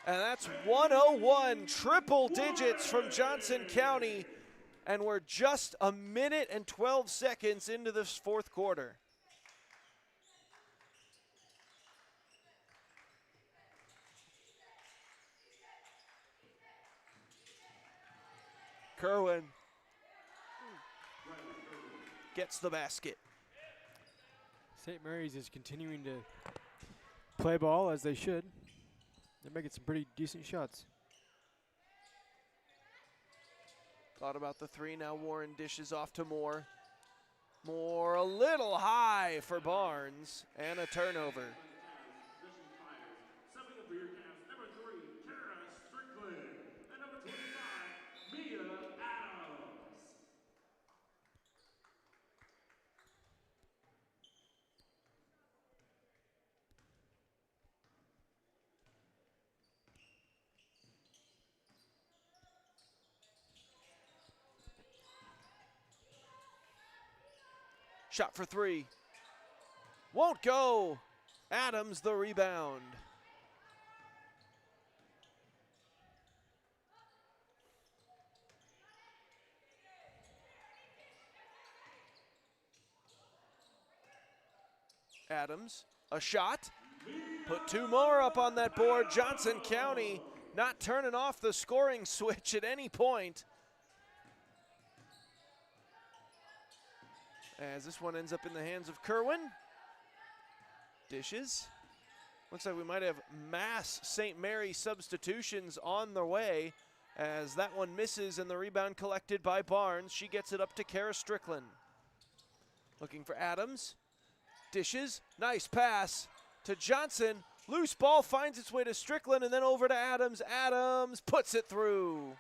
And that's 101, triple digits from Johnson County. And we're just a minute and 12 seconds into this fourth quarter. Kerwin gets the basket. St. Mary's is continuing to play ball as they should. They're making some pretty decent shots. Thought about the three, now Warren dishes off to Moore. Moore a little high for Barnes, and a turnover. Stepping up for your Cavs, number 3, Kara Strickland, and number 25, Mia Adams. Shot for three. Won't go. Adams the rebound. Adams, a shot. Put two more up on that board. Johnson County not turning off the scoring switch at any point. As this one ends up in the hands of Kerwin. Dishes. Looks like we might have mass St. Mary substitutions on the way, as that one misses and the rebound collected by Barnes. She gets it up to Kara Strickland. Looking for Adams. Dishes. Nice pass to Johnson. Loose ball finds its way to Strickland and then over to Adams. Adams puts it through.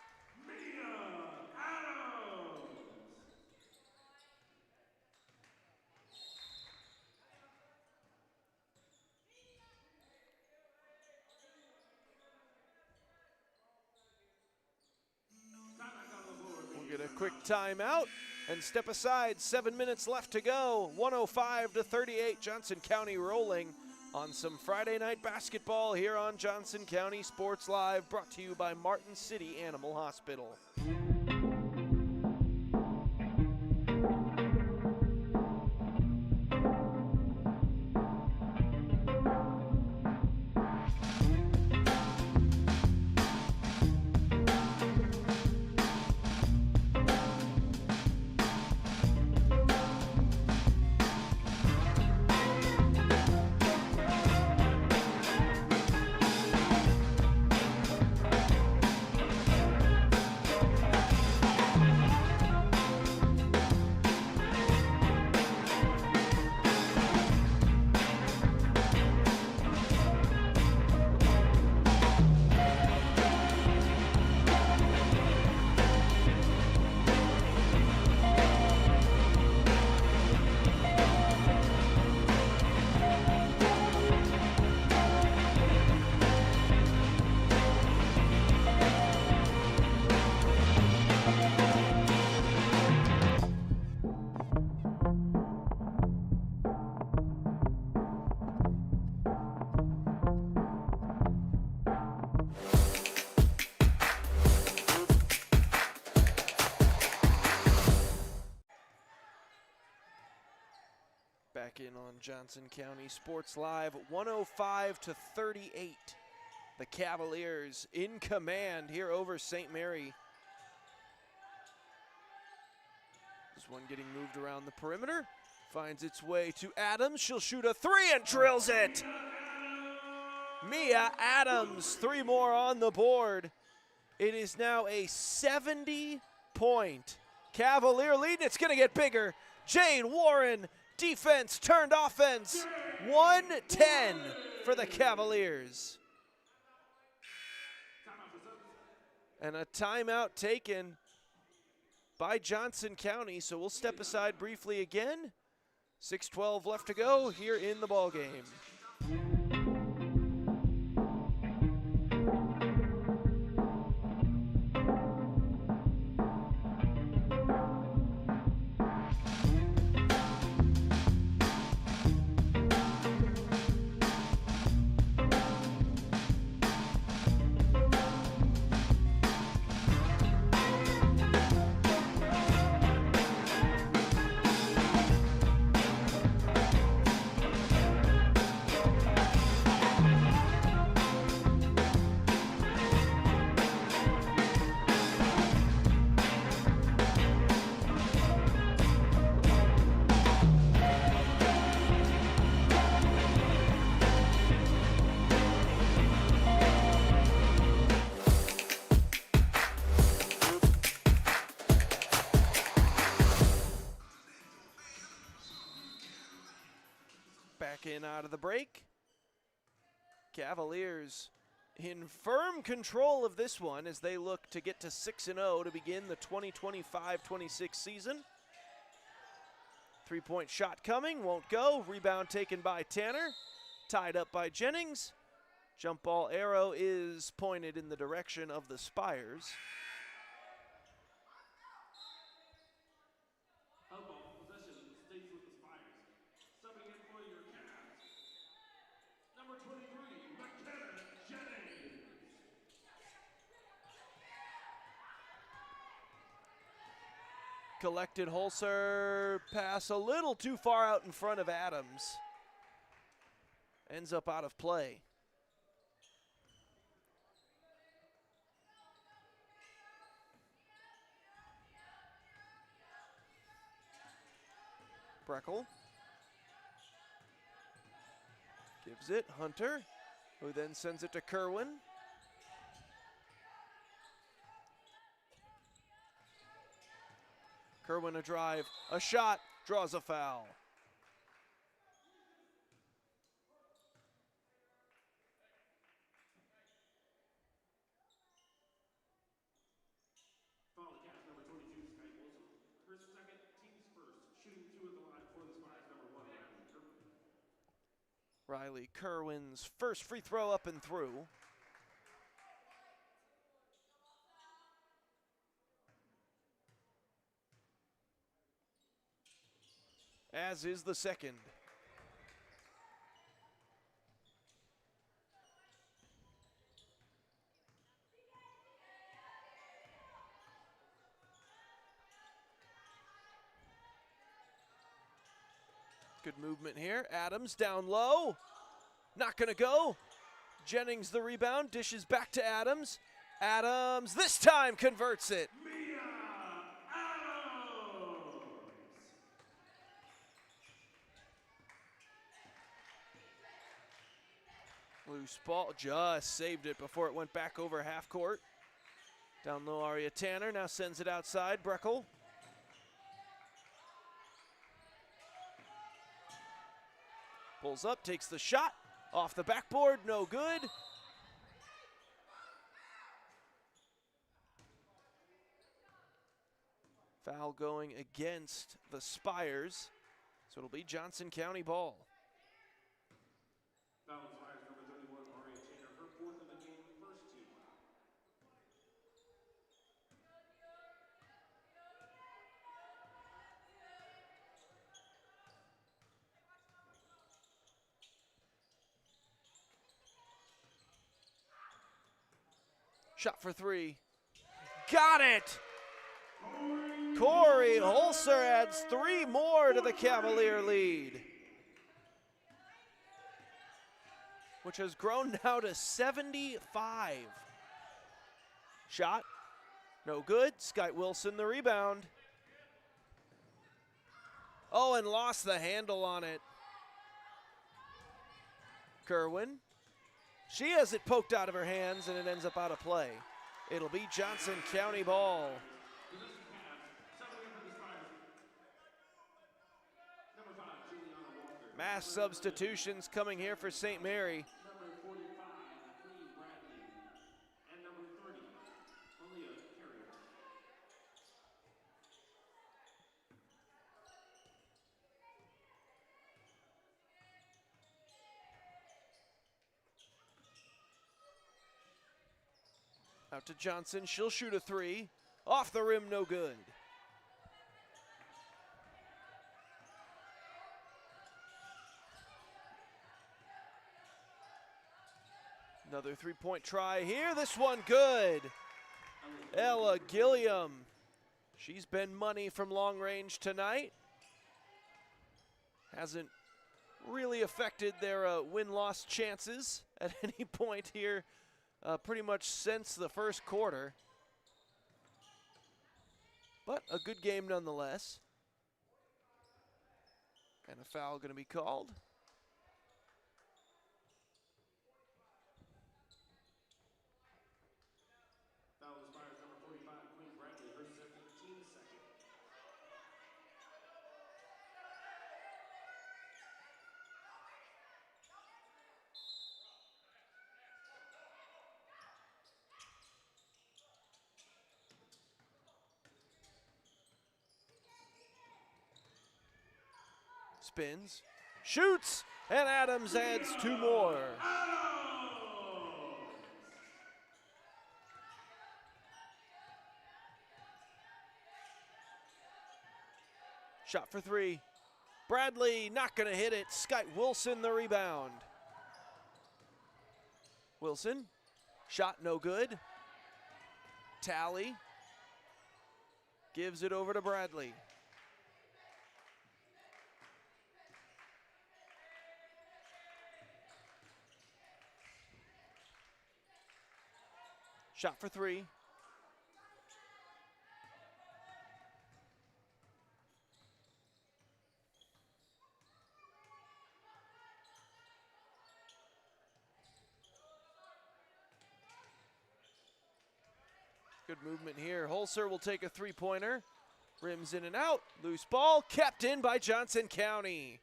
timeout and step aside. 7 minutes left to go. 105-38, Johnson County rolling on some Friday night basketball here on Johnson County Sports Live, brought to you by Martin City Animal Hospital. Back in on Johnson County Sports Live, 105-38. The Cavaliers in command here over St. Mary. This one getting moved around the perimeter. Finds its way to Adams. She'll shoot a three and drills it. Mia Adams, 3 more on the board. It is now a 70-point Cavalier lead. It's going to get bigger. Jane Warren, defense turned offense. 110 for the Cavaliers. And a timeout taken by Johnson County, so we'll step aside briefly again. 6:12 left to go here in the ballgame. Back in out of the break. Cavaliers in firm control of this one as they look to get to 6-0 to begin the 2025-26 season. 3-point shot coming, won't go. Rebound taken by Tanner, tied up by Jennings. Jump ball arrow is pointed in the direction of the Spires. Collected Holzer, pass a little too far out in front of Adams. Ends up out of play. Breckle gives it Hunter, who then sends it to Kerwin. Kerwin a drive, a shot, draws a foul. Foul to cast number 22, Sky Wilson. Her second, team's first, shooting 2 at the line for the Spires, number 1, Riley Kerwin's first free throw up and through. as is the second. Good movement here. Adams down low. Not going to go. Jennings the rebound. Dishes back to Adams. Adams this time converts it. Loose ball. Just saved it before it went back over half court. Down low, Aria Tanner now sends it outside. Breckel. Pulls up, takes the shot. Off the backboard, no good. Foul going against the Spires. So it'll be Johnson County ball. Foul on Spires number 31, Aria Tanner, her fourth of the game, first team foul. Shot for three. Got it! Corey Holzer adds 3 more to the Cavalier lead, which has grown now to 75. Shot, no good. Skyt Wilson the rebound. Oh, and lost the handle on it. Kerwin. She has it poked out of her hands, and it ends up out of play. It'll be Johnson County ball. Possession pass, subbing in for the Spires. Number 5, Juliana Walker. Mass substitutions coming here for St. Mary. Number 45, Queen Bradley. And number 30, Malia Carrier. Out to Johnson, she'll shoot a 3. Off the rim, no good. Another 3-point try here, this one good. Ella Gilliam. She's been money from long range tonight. Hasn't really affected their win-loss chances at any point here. Pretty much since the first quarter. But a good game nonetheless. And a foul going to be called. Foul on Spires number 45, Queen Bradley, her second, team second. Spins, shoots, and Adams adds 2 more. Shot for 3. Bradley not going to hit it. Skyt Wilson the rebound. Wilson, shot no good. Tally gives it over to Bradley. Shot for 3. Good movement here. Holzer will take a 3-pointer. Rims in and out. Loose ball kept in by Johnson County.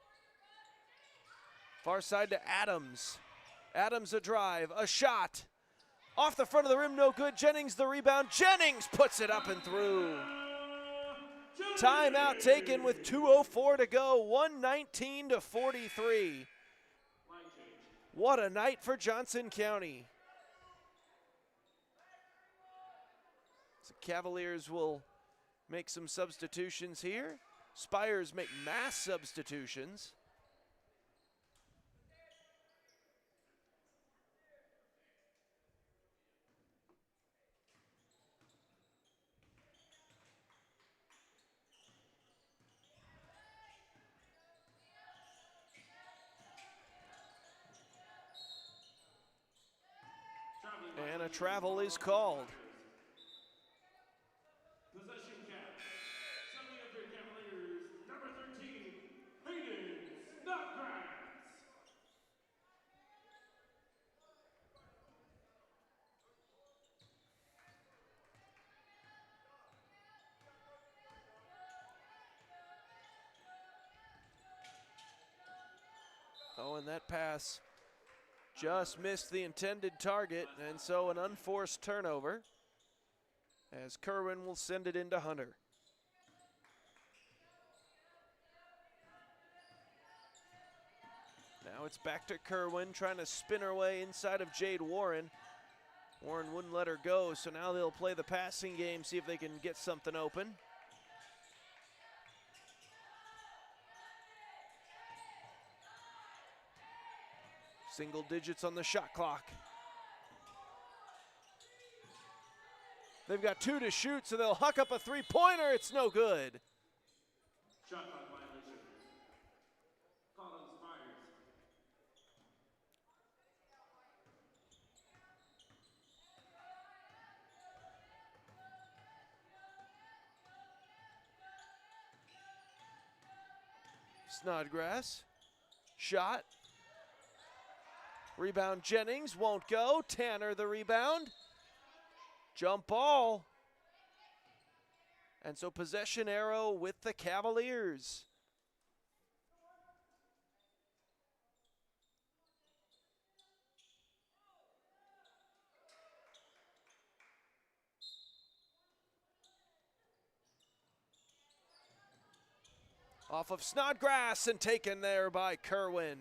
Far side to Adams. Adams a drive, a shot. Off the front of the rim, no good. Jennings the rebound. Jennings puts it up and through. Timeout taken with 2:04 to go. 119 to 43. What a night for Johnson County. The Cavaliers will make some substitutions here. Spires make mass substitutions. And a travel is called. Possession cap. Summing up your Cavaliers, number 13, Hayden Snodgrass. Oh, and that pass just missed the intended target, and so an unforced turnover as Kerwin will send it into Hunter. Now it's back to Kerwin trying to spin her way inside of Jade Warren. Warren wouldn't let her go, so now they'll play the passing game, see if they can get something open. Single digits on the shot clock. They've got 2 to shoot, so they'll huck up a three-pointer. It's no good. Shot clock violation. Call on Spires. Snodgrass, shot. Rebound Jennings, won't go. Tanner the rebound. Jump ball. And so possession arrow with the Cavaliers. Off of Snodgrass and taken there by Kerwin.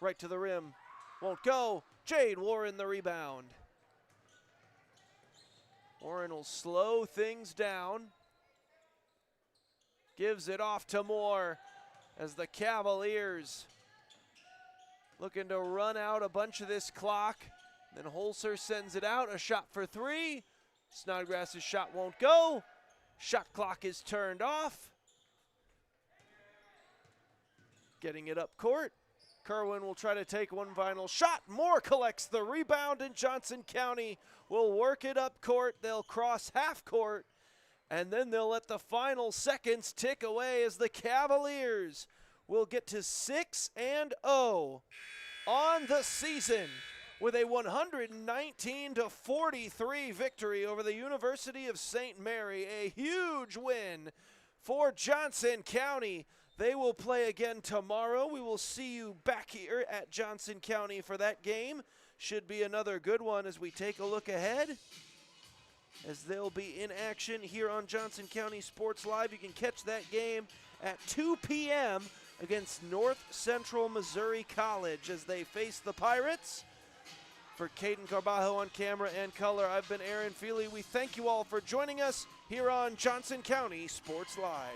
Right to the rim, won't go. Jade Warren the rebound. Warren will slow things down. Gives it off to Moore as the Cavaliers looking to run out a bunch of this clock. Then Holzer sends it out, a shot for 3. Snodgrass's shot won't go. Shot clock is turned off. Getting it up court. Kerwin will try to take one final shot. Moore collects the rebound, and Johnson County will work it up court. They'll cross half court, and then they'll let the final seconds tick away as the Cavaliers will get to 6-0 on the season with a 119-43 victory over the University of St. Mary. A huge win for Johnson County. They will play again tomorrow. We will see you back here at Johnson County for that game. Should be another good one as we take a look ahead, as they'll be in action here on Johnson County Sports Live. You can catch that game at 2 p.m. against North Central Missouri College as they face the Pirates. For Caden Carbajo on camera and color, I've been Aaron Feely. We thank you all for joining us here on Johnson County Sports Live.